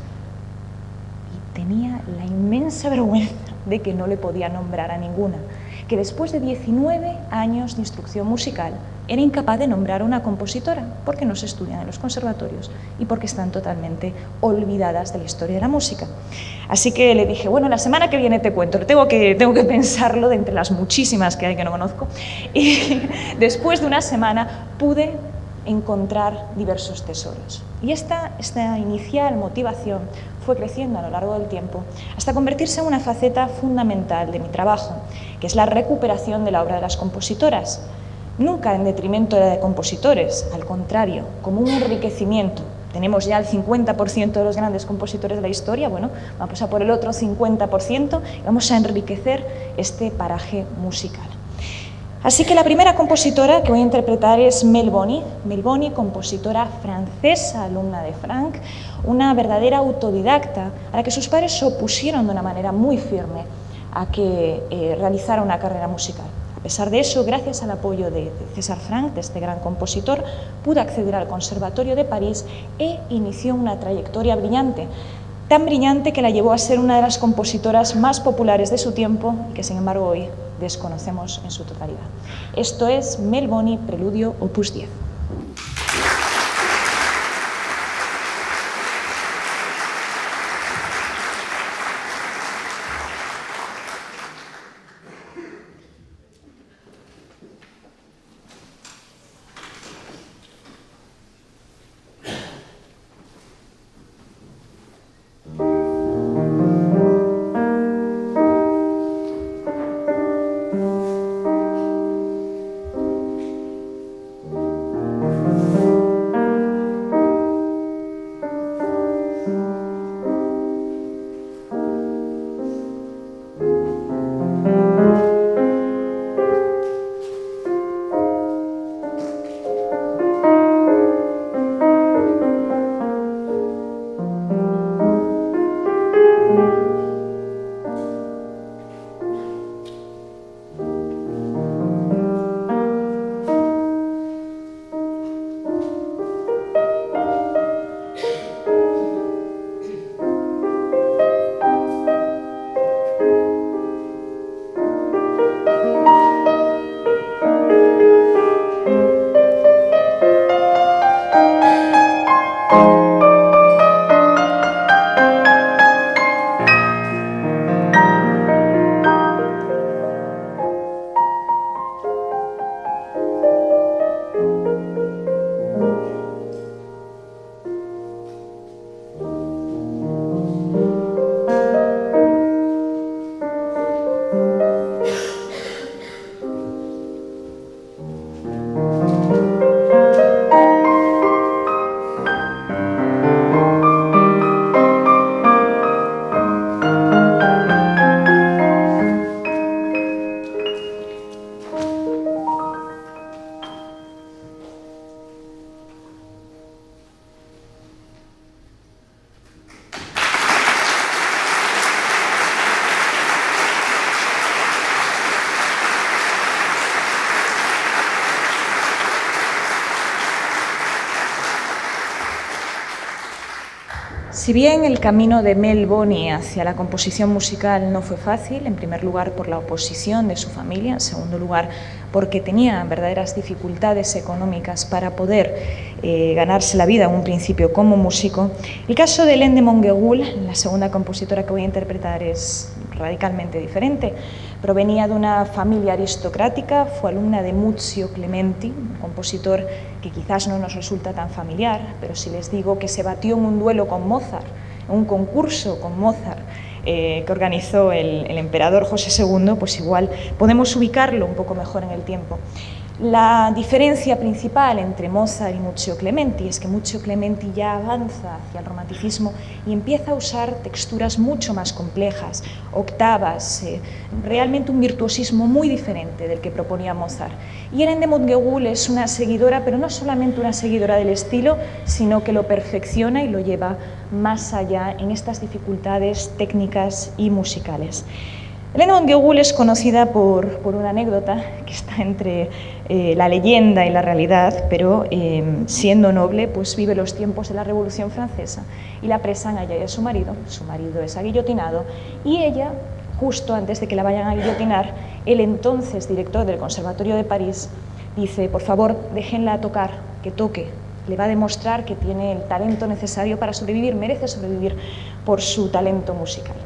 Y tenía la inmensa vergüenza de que no le podía nombrar a ninguna, que después de 19 años de instrucción musical era incapaz de nombrar a una compositora porque no se estudian en los conservatorios y porque están totalmente olvidadas de la historia de la música. Así que le dije, bueno, la semana que viene te cuento, tengo que pensarlo de entre las muchísimas que hay que no conozco. Y después de una semana pude encontrar diversos tesoros. Y esta inicial motivación fue creciendo a lo largo del tiempo hasta convertirse en una faceta fundamental de mi trabajo, que es la recuperación de la obra de las compositoras. Nunca en detrimento de la de compositores, al contrario, como un enriquecimiento. Tenemos ya el 50% de los grandes compositores de la historia, bueno, vamos a por el otro 50% y vamos a enriquecer este paraje musical. Así que la primera compositora que voy a interpretar es Mel Boni. Mel Boni, compositora francesa, alumna de Franck, una verdadera autodidacta a la que sus padres se opusieron de una manera muy firme a que realizara una carrera musical. A pesar de eso, gracias al apoyo de César Franck, de este gran compositor, pudo acceder al Conservatorio de París e inició una trayectoria brillante, tan brillante que la llevó a ser una de las compositoras más populares de su tiempo y que, sin embargo, hoy desconocemos en su totalidad. Esto es Mel Boni, Preludio, Opus 10. Si bien el camino de Mel Boni hacia la composición musical no fue fácil, en primer lugar por la oposición de su familia, en segundo lugar porque tenía verdaderas dificultades económicas para poder ganarse la vida en un principio como músico, el caso de Hélène de Montgueroul, la segunda compositora que voy a interpretar, es radicalmente diferente. Provenía de una familia aristocrática, fue alumna de Muzio Clementi, un compositor que quizás no nos resulta tan familiar, pero si les digo que se batió en un duelo con Mozart, en un concurso con Mozart que organizó el emperador José II, pues igual podemos ubicarlo un poco mejor en el tiempo. La diferencia principal entre Mozart y Muzio Clementi es que Muzio Clementi ya avanza hacia el romanticismo y empieza a usar texturas mucho más complejas, octavas, realmente un virtuosismo muy diferente del que proponía Mozart. Y Irene de Montgueroul es una seguidora, pero no solamente una seguidora del estilo, sino que lo perfecciona y lo lleva más allá en estas dificultades técnicas y musicales. Irene de Montgueroul es conocida por una anécdota que está entre la leyenda y la realidad, pero siendo noble, pues vive los tiempos de la Revolución Francesa y la apresan a ella y a su marido es aguillotinado y ella, justo antes de que la vayan a guillotinar, el entonces director del Conservatorio de París dice: por favor, déjenla tocar, que toque, le va a demostrar que tiene el talento necesario para sobrevivir, merece sobrevivir por su talento musical.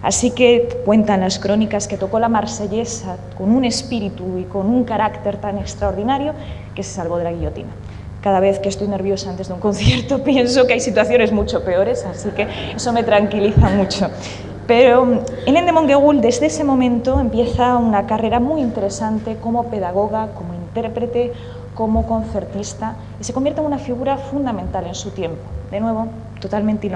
Así que cuentan las crónicas que tocó la Marsellesa con un espíritu y con un carácter tan extraordinario que se salvó de la guillotina. Cada vez que estoy nerviosa antes de un concierto pienso que hay situaciones mucho peores, así que eso me tranquiliza mucho. Pero Irene de Montgueroul desde ese momento empieza una carrera muy interesante como pedagoga, como intérprete, como concertista, y se convierte en una figura fundamental en su tiempo. De nuevo, totalmente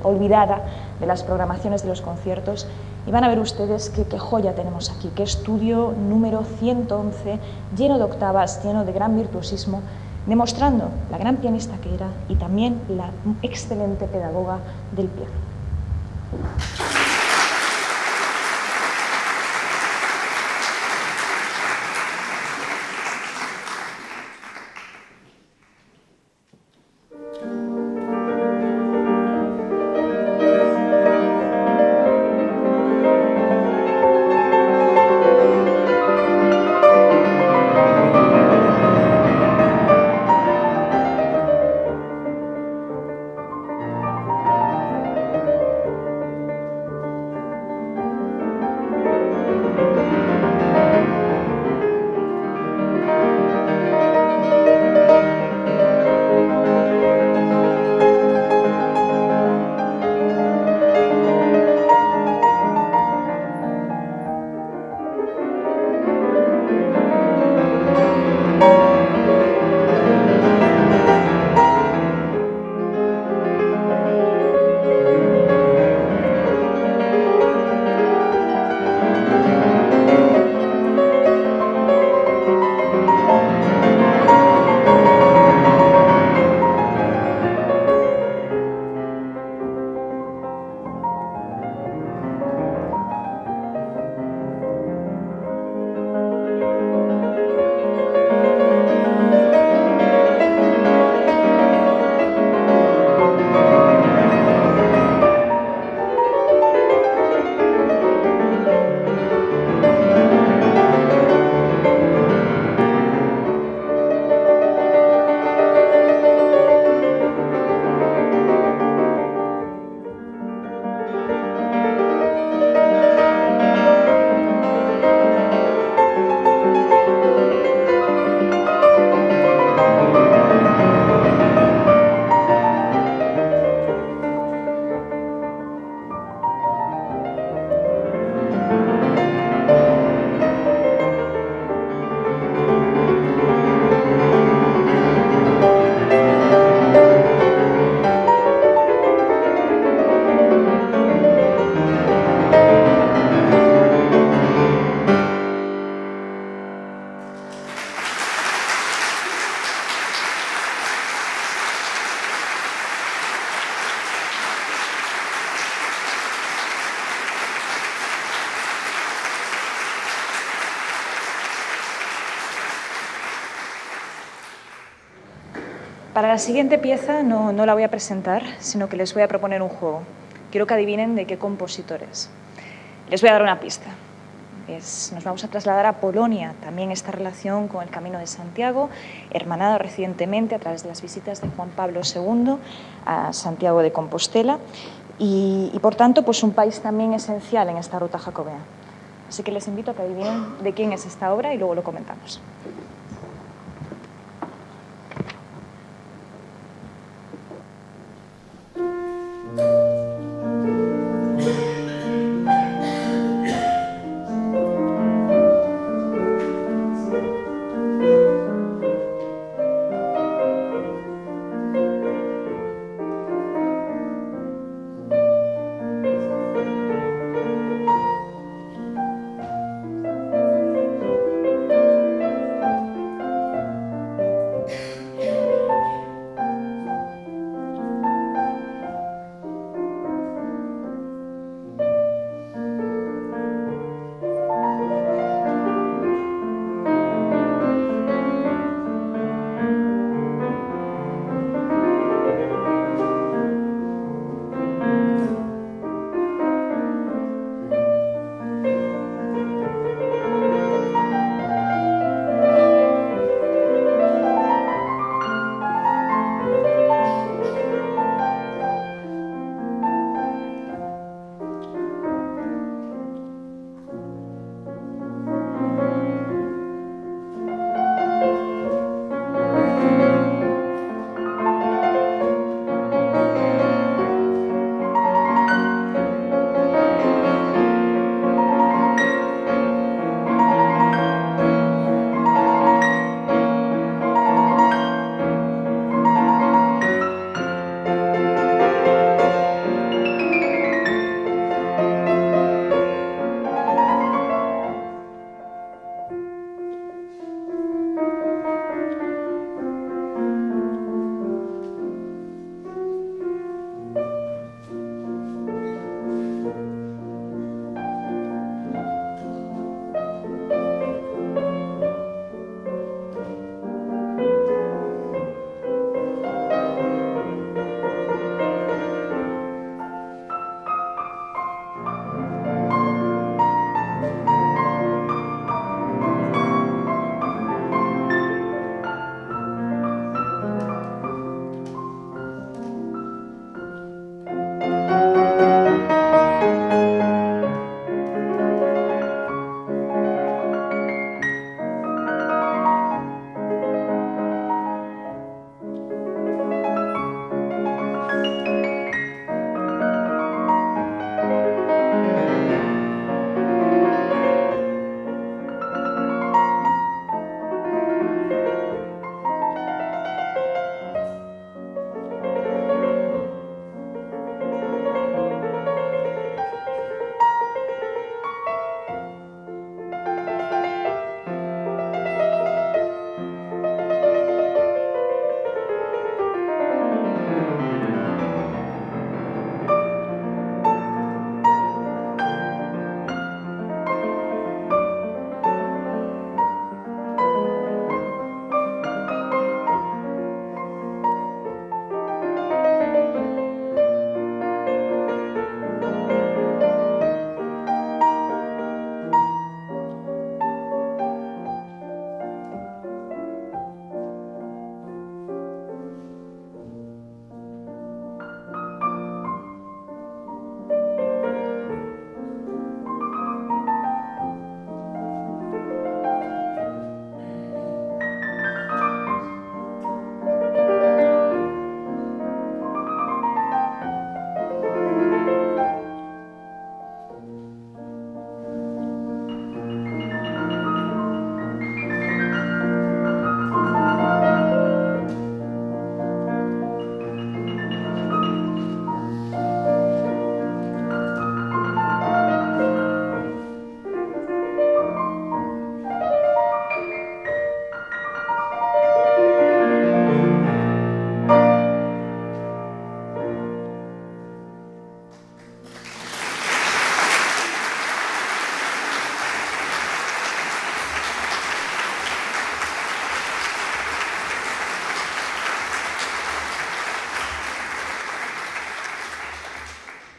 olvidada de las programaciones de los conciertos, y van a ver ustedes qué joya tenemos aquí, qué estudio número 111, lleno de octavas, lleno de gran virtuosismo, demostrando la gran pianista que era y también la excelente pedagoga del piano. Para la siguiente pieza no la voy a presentar, sino que les voy a proponer un juego. Quiero que adivinen de qué compositor es. Les voy a dar una pista. Nos vamos a trasladar a Polonia, también esta relación con el Camino de Santiago, hermanado recientemente a través de las visitas de Juan Pablo II a Santiago de Compostela y por tanto, pues un país también esencial en esta ruta jacobea. Así que les invito a que adivinen de quién es esta obra y luego lo comentamos.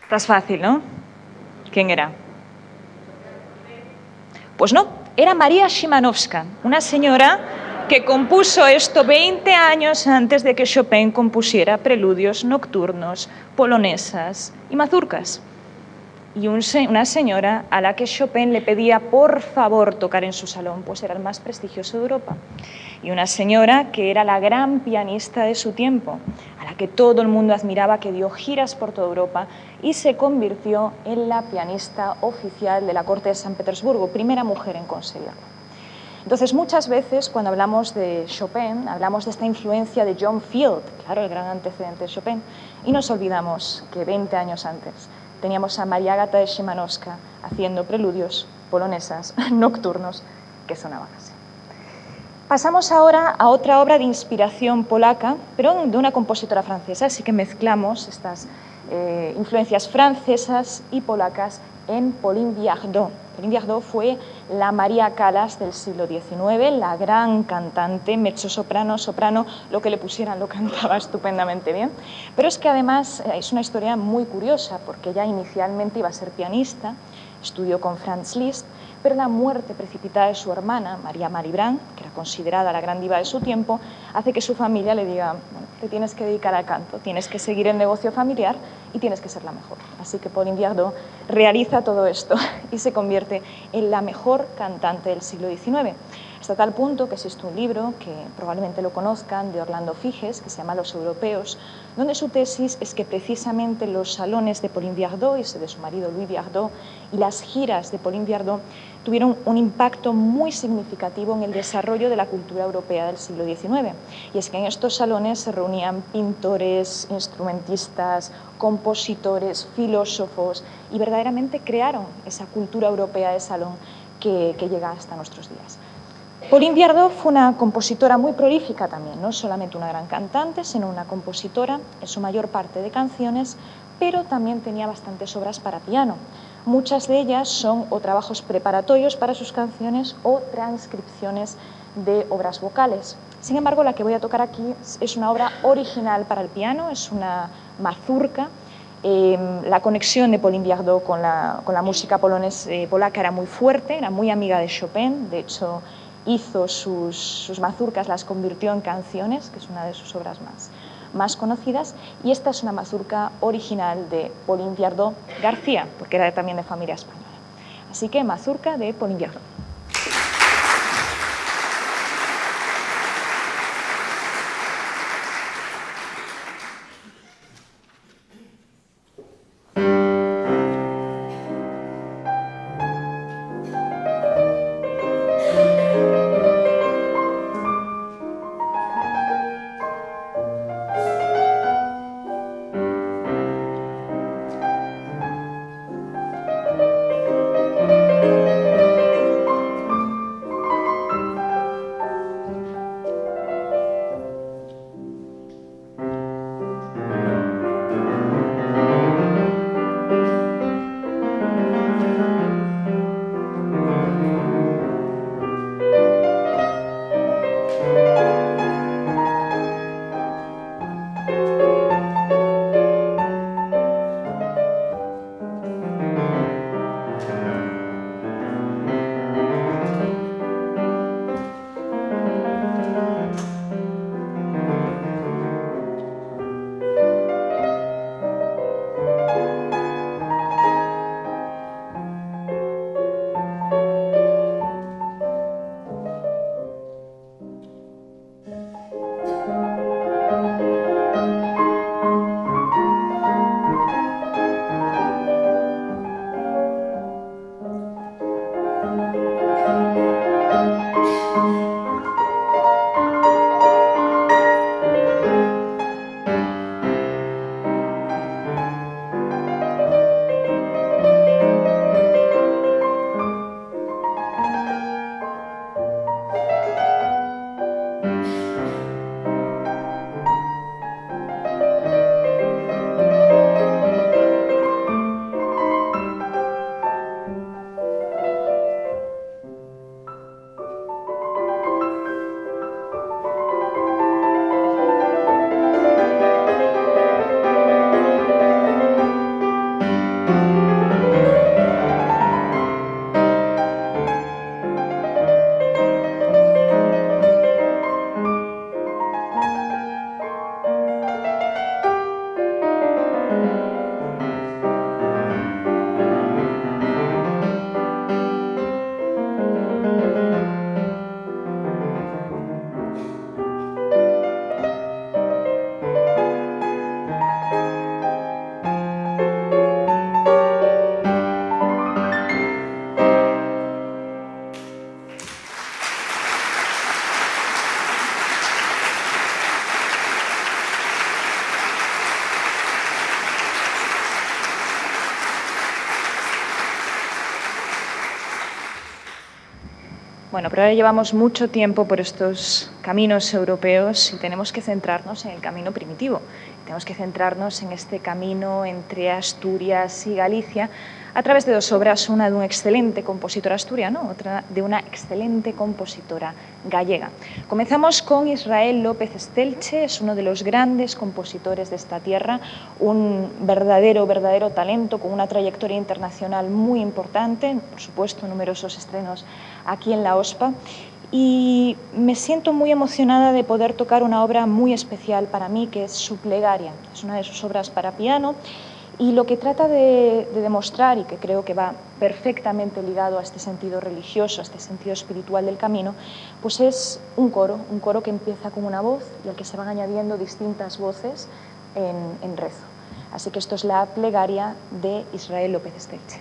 Esta es fácil, ¿no? ¿Quién era? Pues no, era María Szymanowska, una señora que compuso esto 20 años antes de que Chopin compusiera preludios nocturnos, polonesas y mazurcas. Y una señora a la que Chopin le pedía por favor tocar en su salón, pues era el más prestigioso de Europa. Y una señora que era la gran pianista de su tiempo, a la que todo el mundo admiraba, que dio giras por toda Europa y se convirtió en la pianista oficial de la corte de San Petersburgo, primera mujer en conseguirlo. Entonces, muchas veces cuando hablamos de Chopin, hablamos de esta influencia de John Field, claro, el gran antecedente de Chopin, y nos olvidamos que 20 años antes teníamos a María Agata de Szymanowska haciendo preludios, polonesas, nocturnos, que sonaban así. Pasamos ahora a otra obra de inspiración polaca, pero de una compositora francesa, así que mezclamos estas influencias francesas y polacas en Pauline Viardot. Pauline Viardot fue la María Callas del siglo XIX, la gran cantante, mezzosoprano, soprano, lo que le pusieran lo cantaba estupendamente bien. Pero es que además es una historia muy curiosa, porque ella inicialmente iba a ser pianista, estudió con Franz Liszt, pero la muerte precipitada de su hermana, María Malibran, que era considerada la gran diva de su tiempo, hace que su familia le diga, bueno, te tienes que dedicar al canto, tienes que seguir el negocio familiar y tienes que ser la mejor. Así que Pauline Viardot realiza todo esto y se convierte en la mejor cantante del siglo XIX. Hasta tal punto que existe un libro, que probablemente lo conozcan, de Orlando Figes, que se llama Los Europeos, donde su tesis es que precisamente los salones de Pauline Viardot y de su marido Louis Viardot y las giras de Pauline Viardot tuvieron un impacto muy significativo en el desarrollo de la cultura europea del siglo XIX. Y es que en estos salones se reunían pintores, instrumentistas, compositores, filósofos y verdaderamente crearon esa cultura europea de salón que llega hasta nuestros días. Pauline Viardot fue una compositora muy prolífica también, no solamente una gran cantante, sino una compositora en su mayor parte de canciones, pero también tenía bastantes obras para piano. Muchas de ellas son o trabajos preparatorios para sus canciones o transcripciones de obras vocales. Sin embargo, la que voy a tocar aquí es una obra original para el piano, es una mazurka. La conexión de Pauline Viardot con la música polaca era muy fuerte, era muy amiga de Chopin, de hecho hizo sus mazurkas, las convirtió en canciones, que es una de sus obras más conocidas, y esta es una mazurka original de Pauline Viardot García, porque era también de familia española. Así que mazurka de Pauline Viardot. Bueno, pero ahora llevamos mucho tiempo por estos caminos europeos y tenemos que centrarnos en el camino primitivo. Tenemos que centrarnos en este camino entre Asturias y Galicia a través de dos obras, una de un excelente compositor asturiano, otra de una excelente compositora gallega. Comenzamos con Israel López Estelche, es uno de los grandes compositores de esta tierra, un verdadero talento con una trayectoria internacional muy importante, por supuesto numerosos estrenos aquí en la OSPA. Y me siento muy emocionada de poder tocar una obra muy especial para mí, que es su Plegaria. Es una de sus obras para piano y lo que trata de demostrar, y que creo que va perfectamente ligado a este sentido religioso, a este sentido espiritual del camino, pues es un coro que empieza con una voz y al que se van añadiendo distintas voces en rezo. Así que esto es la Plegaria de Israel López Estelche.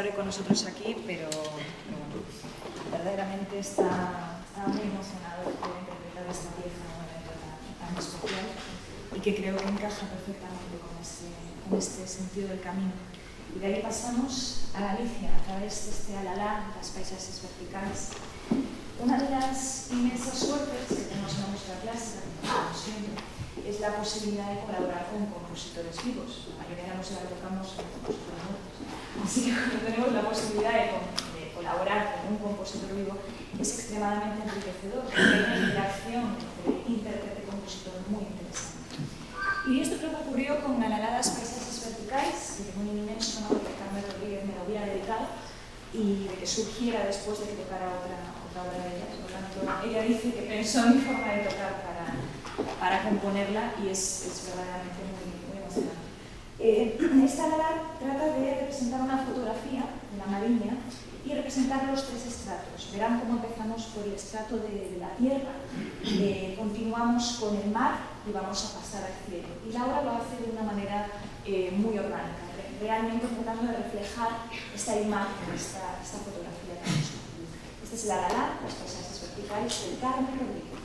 hoy con nosotros aquí, pero bueno, verdaderamente está muy emocionado de poder interpretar esta pieza en un evento tan especial y que creo que encaja perfectamente con este sentido del camino. Y de ahí pasamos a Galicia, a través de este alalá, las paisajes verticales. Una de las inmensas suertes que tenemos en nuestra clase, como siempre, es la posibilidad de colaborar con compositores vivos. La mayoría de la música que tocamos son compositores muertos. Así que cuando tenemos la posibilidad de colaborar con un compositor vivo es extremadamente enriquecedor, porque hay una interacción entre intérprete y compositor muy interesante. Y esto creo que ocurrió con Alaladas Paisajes Verticales, que tengo un inmenso honor de que Carmen Rodríguez me lo hubiera dedicado y de que surgiera después de que tocara otra obra de ella. Por lo tanto, ella dice que pensó en mi forma de tocar para componerla y es verdaderamente muy emocionante. Esta Alala trata de representar una fotografía de la Mariña y representar los tres estratos. Verán cómo empezamos por el estrato de la tierra, continuamos con el mar y vamos a pasar al cielo. Y Laura lo hace de una manera muy orgánica, realmente tratando de reflejar esta imagen, esta fotografía que hemos construido. Este es el Alalá, las paisajes verticales de Carmen Rodríguez.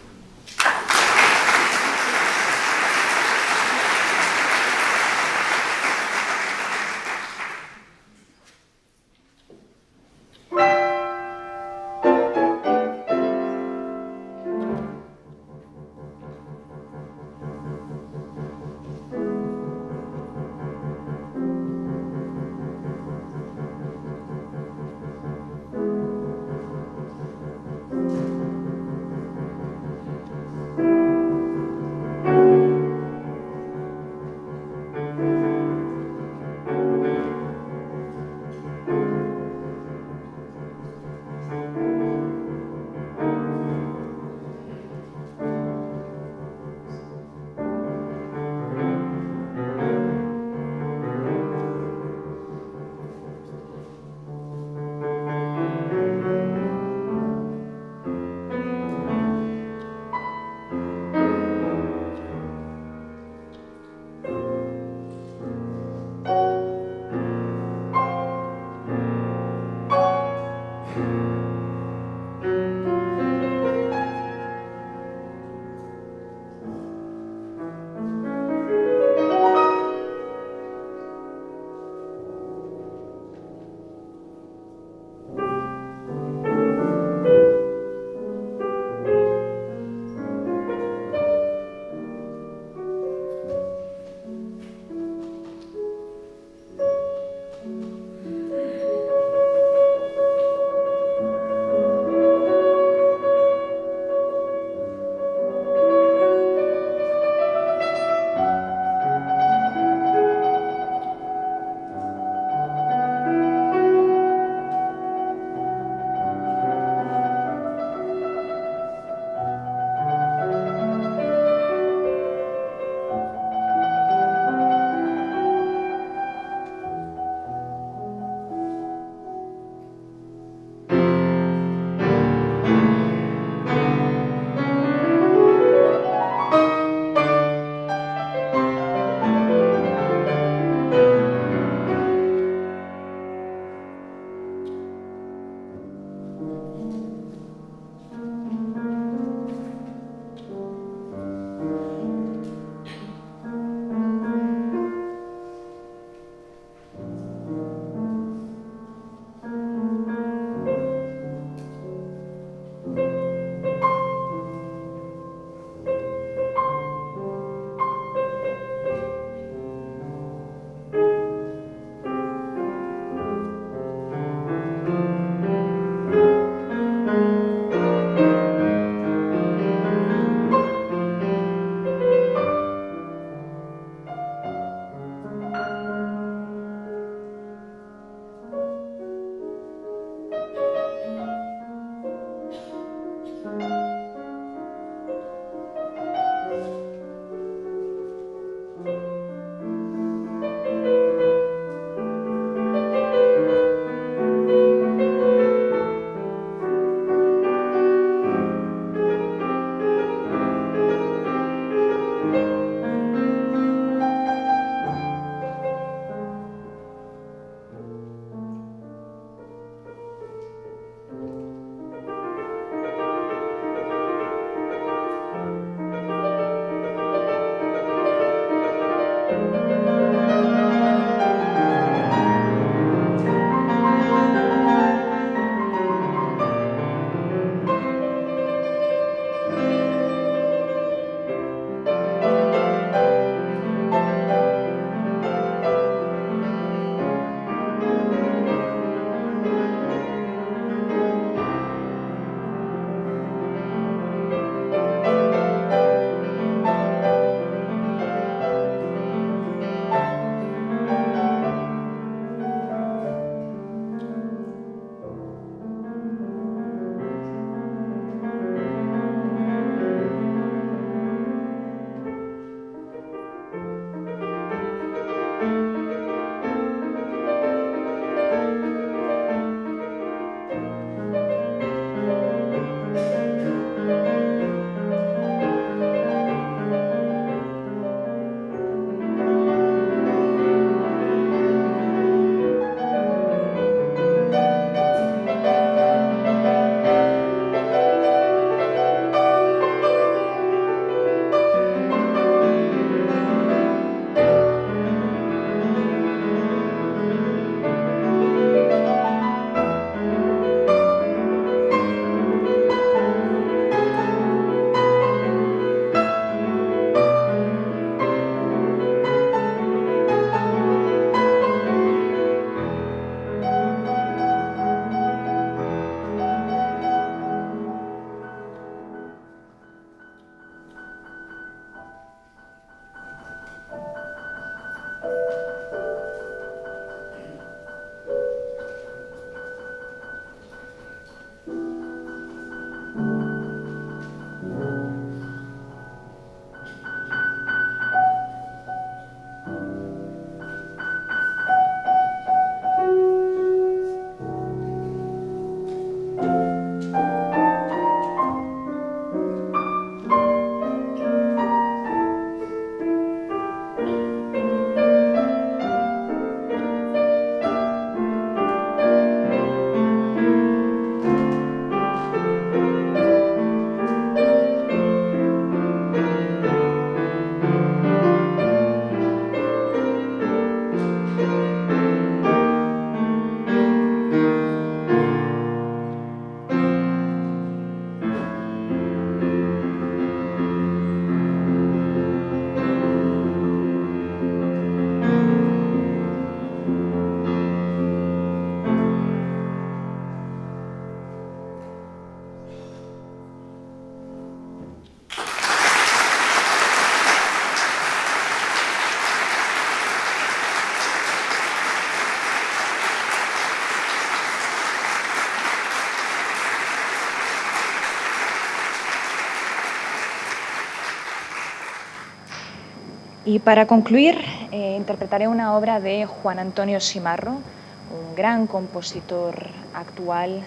Y para concluir, interpretaré una obra de Juan Antonio Simarro, un gran compositor actual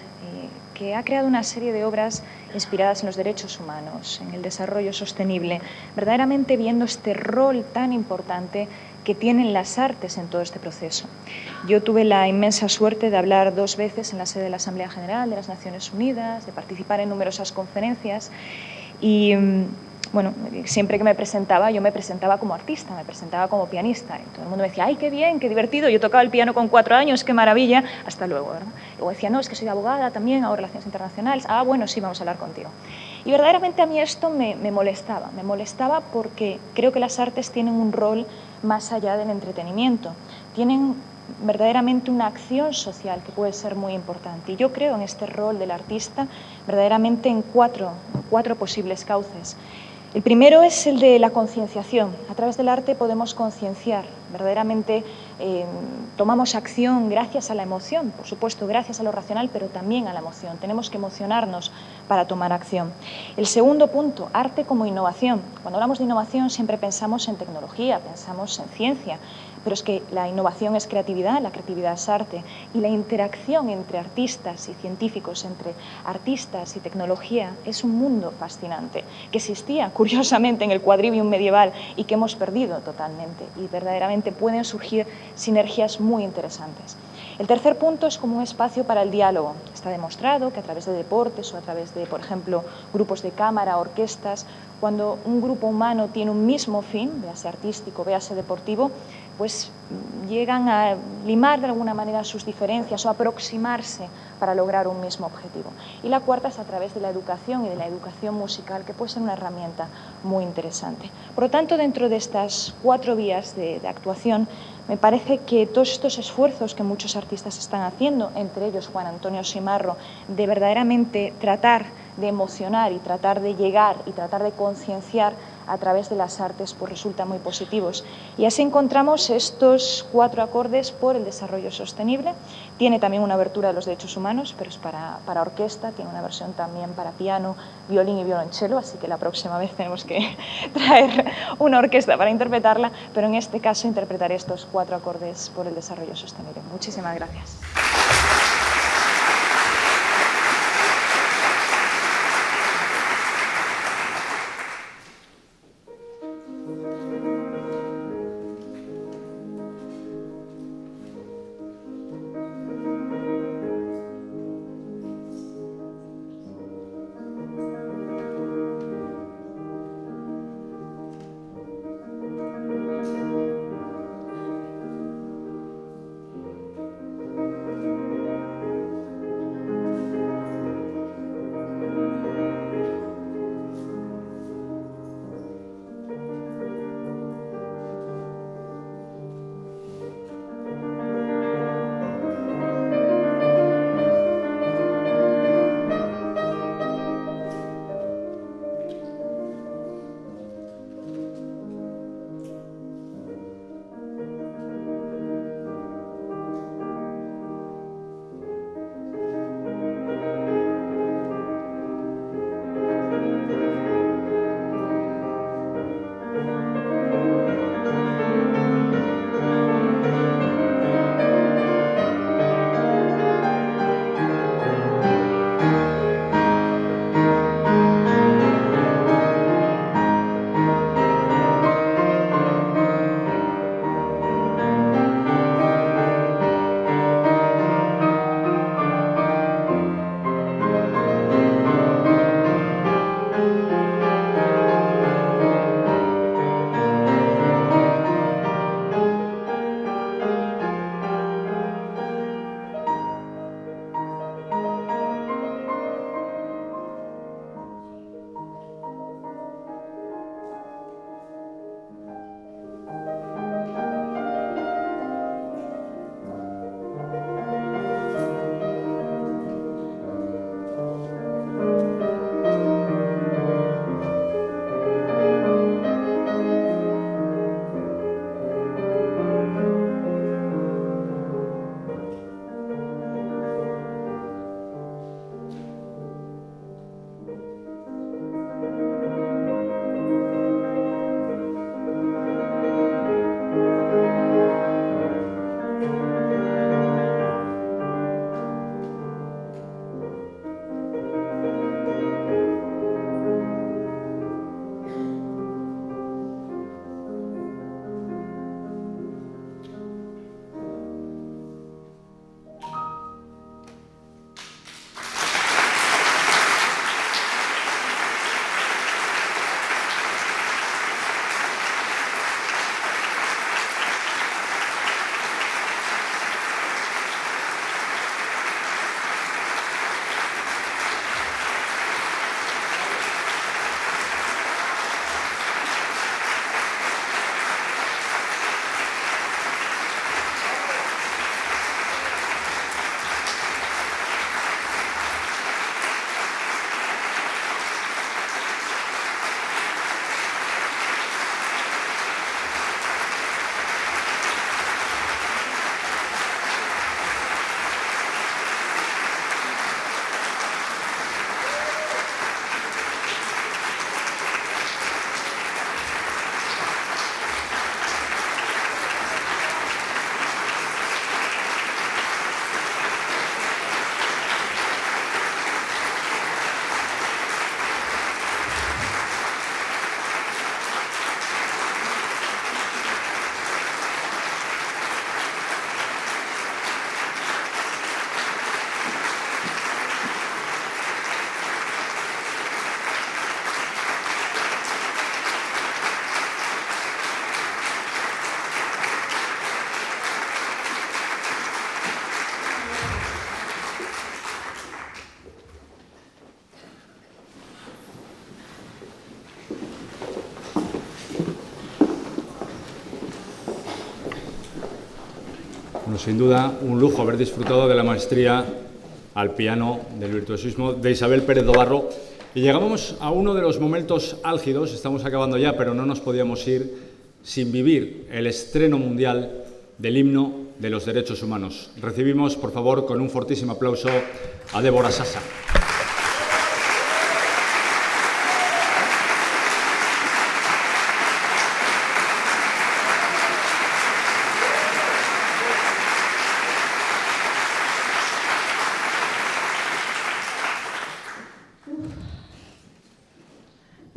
que ha creado una serie de obras inspiradas en los derechos humanos, en el desarrollo sostenible, verdaderamente viendo este rol tan importante que tienen las artes en todo este proceso. Yo tuve la inmensa suerte de hablar 2 veces en la sede de la Asamblea General de las Naciones Unidas, de participar en numerosas conferencias y bueno, siempre que me presentaba, yo me presentaba como artista, me presentaba como pianista. Y todo el mundo me decía, ¡ay, qué bien, qué divertido! Yo tocaba el piano con 4 años, qué maravilla. Hasta luego, ¿verdad? Luego decía, no, es que soy abogada también, hago relaciones internacionales. Ah, bueno, sí, vamos a hablar contigo. Y verdaderamente a mí esto me molestaba porque creo que las artes tienen un rol más allá del entretenimiento. Tienen verdaderamente una acción social que puede ser muy importante. Y yo creo en este rol del artista verdaderamente en cuatro posibles cauces. El primero es el de la concienciación. A través del arte podemos concienciar, verdaderamente tomamos acción gracias a la emoción, por supuesto gracias a lo racional, pero también a la emoción. Tenemos que emocionarnos para tomar acción. El segundo punto, arte como innovación. Cuando hablamos de innovación siempre pensamos en tecnología, pensamos en ciencia, pero es que la innovación es creatividad, la creatividad es arte, y la interacción entre artistas y científicos, entre artistas y tecnología, es un mundo fascinante, que existía curiosamente en el quadrivium medieval y que hemos perdido totalmente, y verdaderamente pueden surgir sinergias muy interesantes. El tercer punto es como un espacio para el diálogo. Está demostrado que a través de deportes o a través de, por ejemplo, grupos de cámara, orquestas, cuando un grupo humano tiene un mismo fin, véase artístico, véase deportivo, pues llegan a limar de alguna manera sus diferencias o aproximarse para lograr un mismo objetivo. Y la cuarta es a través de la educación y de la educación musical, que puede ser una herramienta muy interesante. Por lo tanto, dentro de estas 4 vías de actuación, me parece que todos estos esfuerzos que muchos artistas están haciendo, entre ellos Juan Antonio Simarro, de verdaderamente tratar de emocionar y tratar de llegar y tratar de concienciar a través de las artes, pues resultan muy positivos. Y así encontramos estos 4 acordes por el desarrollo sostenible. Tiene también una abertura de los derechos humanos, pero es para orquesta, tiene una versión también para piano, violín y violonchelo, así que la próxima vez tenemos que traer una orquesta para interpretarla, pero en este caso interpretaré estos 4 acordes por el desarrollo sostenible. Muchísimas gracias. Bueno, sin duda, un lujo haber disfrutado de la maestría al piano, del virtuosismo de Isabel Pérez Dobarro. Y llegamos a uno de los momentos álgidos, estamos acabando ya, pero no nos podíamos ir sin vivir el estreno mundial del himno de los derechos humanos. Recibimos, por favor, con un fortísimo aplauso a Débora Sasa.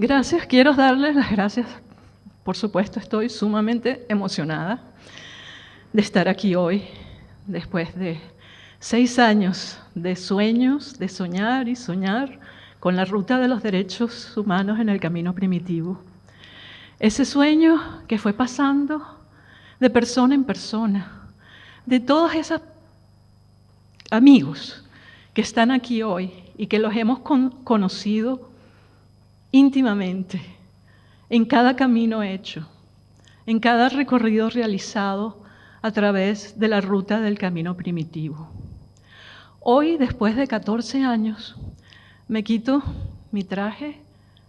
Gracias, quiero darles las gracias. Por supuesto, estoy sumamente emocionada de estar aquí hoy, después de 6 años de sueños, de soñar y soñar con la ruta de los derechos humanos en el camino primitivo. Ese sueño que fue pasando de persona en persona, de todos esos amigos que están aquí hoy y que los hemos conocido íntimamente, en cada camino hecho, en cada recorrido realizado a través de la ruta del camino primitivo. Hoy, después de 14 años, me quito mi traje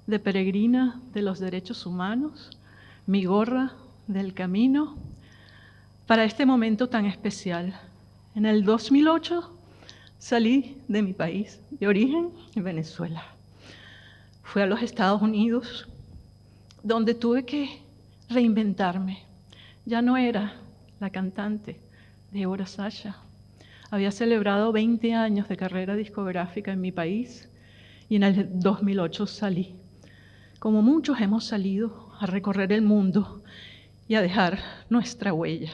de peregrina de los derechos humanos, mi gorra del camino, para este momento tan especial. En el 2008 salí de mi país de origen, Venezuela. Fui a los Estados Unidos, donde tuve que reinventarme. Ya no era la cantante Débora Sasa. Había celebrado 20 años de carrera discográfica en mi país y en el 2008 salí. Como muchos hemos salido a recorrer el mundo y a dejar nuestra huella,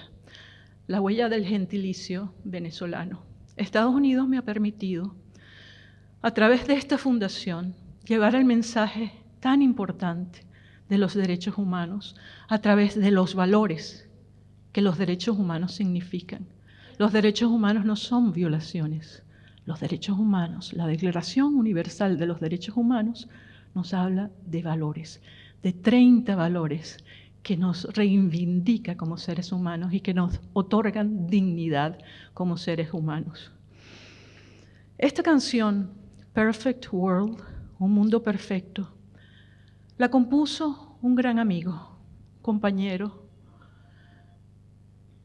la huella del gentilicio venezolano. Estados Unidos me ha permitido, a través de esta fundación, llevar el mensaje tan importante de los derechos humanos a través de los valores que los derechos humanos significan. Los derechos humanos no son violaciones. Los derechos humanos, la Declaración Universal de los Derechos Humanos, nos habla de valores, de 30 valores que nos reivindican como seres humanos y que nos otorgan dignidad como seres humanos. Esta canción, Perfect World, Un mundo perfecto, la compuso un gran amigo, compañero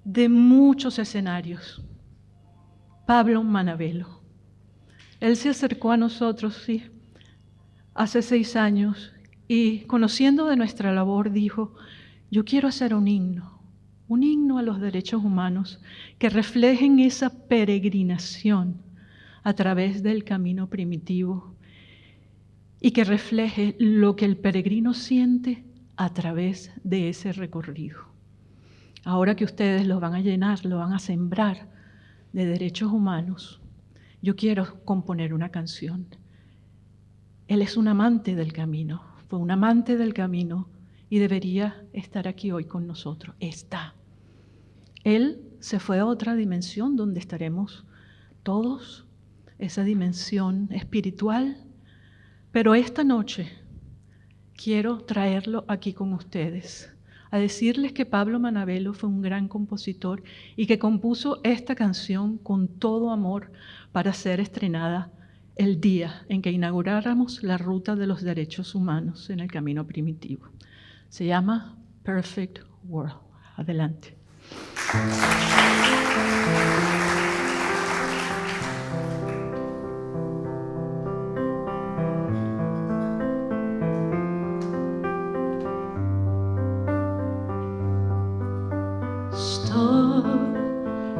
de muchos escenarios, Pablo Manabelo. Él se acercó a nosotros, sí, hace 6 años y conociendo de nuestra labor dijo, yo quiero hacer un himno a los derechos humanos que reflejen esa peregrinación a través del camino primitivo y que refleje lo que el peregrino siente a través de ese recorrido. Ahora que ustedes lo van a llenar, lo van a sembrar de derechos humanos, yo quiero componer una canción. Él es un amante del camino, fue un amante del camino y debería estar aquí hoy con nosotros. Está. Él se fue a otra dimensión donde estaremos todos, esa dimensión espiritual. Pero esta noche quiero traerlo aquí con ustedes, a decirles que Pablo Manabelo fue un gran compositor y que compuso esta canción con todo amor para ser estrenada el día en que inauguráramos la ruta de los derechos humanos en el camino primitivo. Se llama Perfect World. Adelante.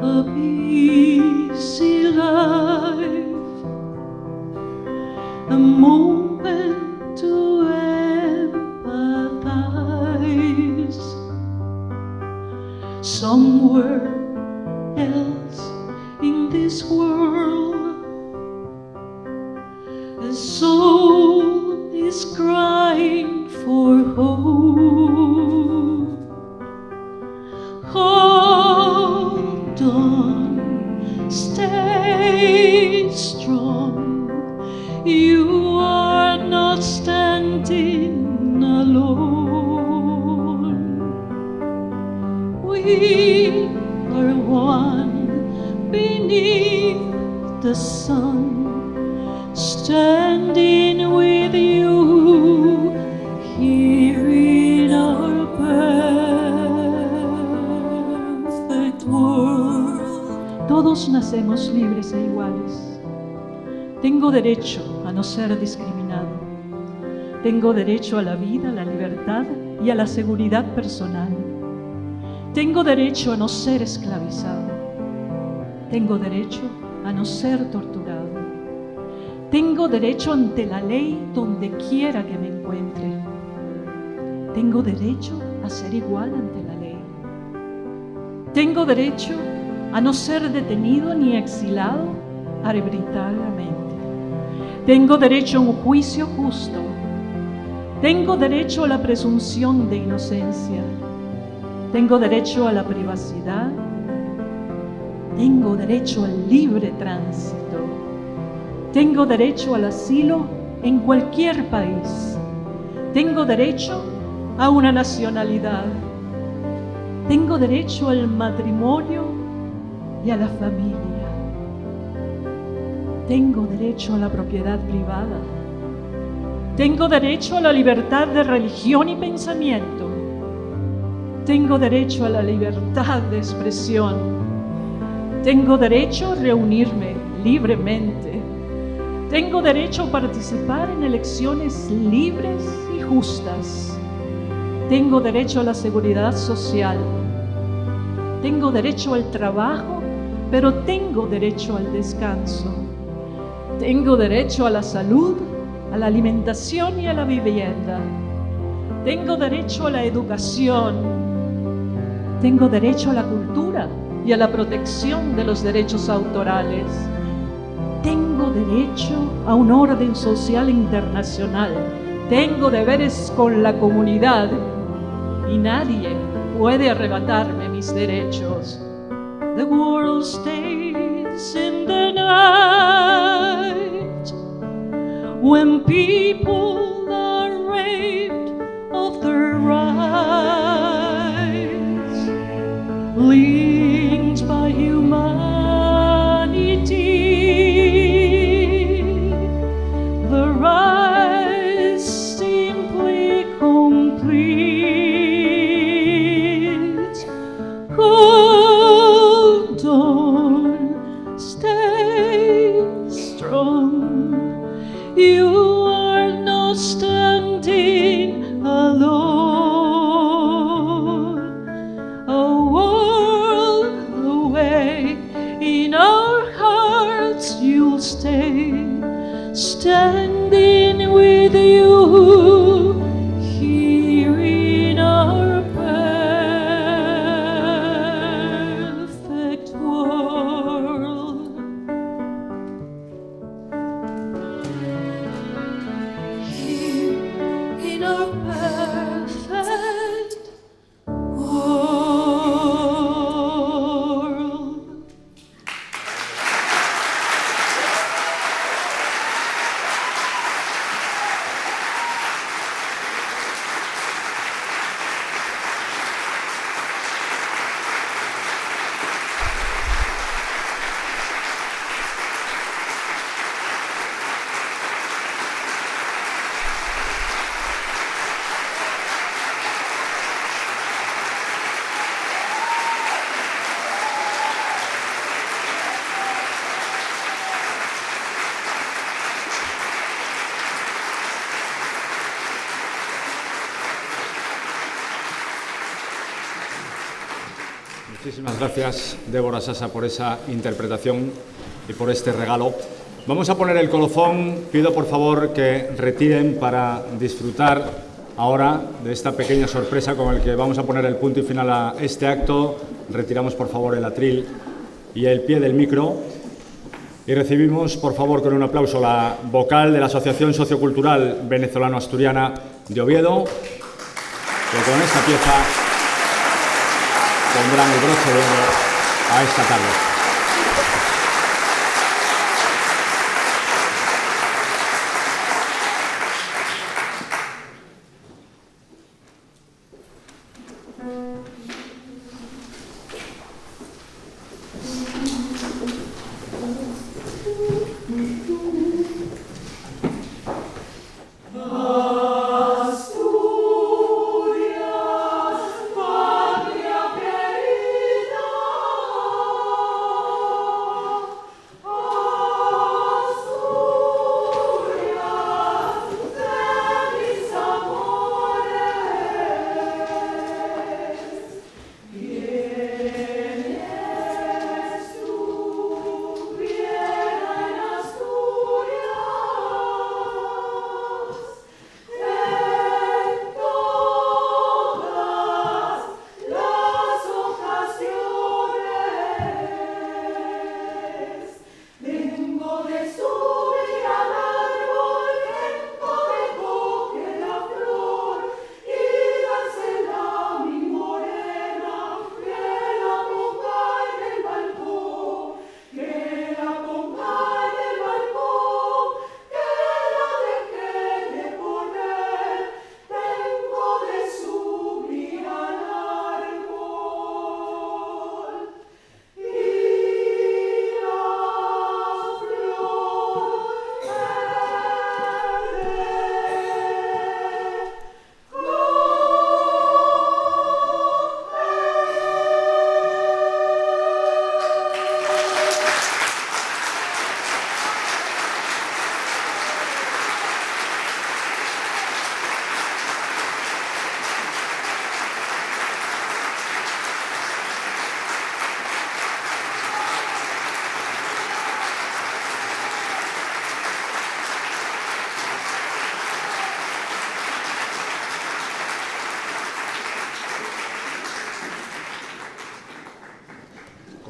A easy life, a moment to empathize. Somewhere else in this world, a soul is crying for hope. Hold on, stay strong. You are not standing alone. We are one. the sun, standing with you here in our perfect world. Todos nacemos libres e iguales. Tengo derecho a no ser discriminado. Tengo derecho a la vida, a la libertad y a la seguridad personal. Tengo derecho a no ser esclavizado. Tengo derecho a no ser torturado. Tengo derecho ante la ley donde quiera que me encuentre. Tengo derecho a ser igual ante la ley. Tengo derecho a no ser detenido ni exilado arbitrariamente. Tengo derecho a un juicio justo. Tengo derecho a la presunción de inocencia. Tengo derecho a la privacidad. Tengo derecho al libre tránsito. Tengo derecho al asilo en cualquier país. Tengo derecho a una nacionalidad. Tengo derecho al matrimonio y a la familia. Tengo derecho a la propiedad privada. Tengo derecho a la libertad de religión y pensamiento. Tengo derecho a la libertad de expresión. Tengo derecho a reunirme libremente. Tengo derecho a participar en elecciones libres y justas. Tengo derecho a la seguridad social. Tengo derecho al trabajo, pero tengo derecho al descanso. Tengo derecho a la salud, a la alimentación y a la vivienda. Tengo derecho a la educación. Tengo derecho a la cultura y a la protección de los derechos autorales. Tengo derecho a un orden social internacional. Tengo deberes con la comunidad y nadie puede arrebatarme mis derechos. The world stays in the night when people are raped of their rights, linked by humanity. The rise simply complete. Hold on, stay strong. You are not standing alone. A world away in our hearts you'll stay, standing with you here in our perfect world. Here in our perfect world. Muchísimas gracias, Débora Sasa, por esa interpretación y por este regalo. Vamos a poner el colofón. Pido, por favor, que retiren para disfrutar ahora de esta pequeña sorpresa con el que vamos a poner el punto y final a este acto. Retiramos, por favor, el atril y el pie del micro. Y recibimos, por favor, con un aplauso la vocal de la Asociación Sociocultural Venezolano-Asturiana de Oviedo, que con esta pieza pondrán el broche de oro a esta tarde.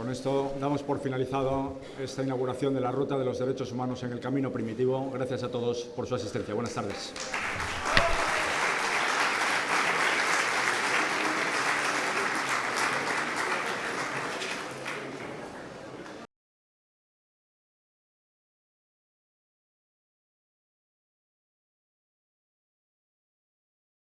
Con esto damos por finalizado esta inauguración de la Ruta de los Derechos Humanos en el Camino Primitivo. Gracias a todos por su asistencia. Buenas tardes.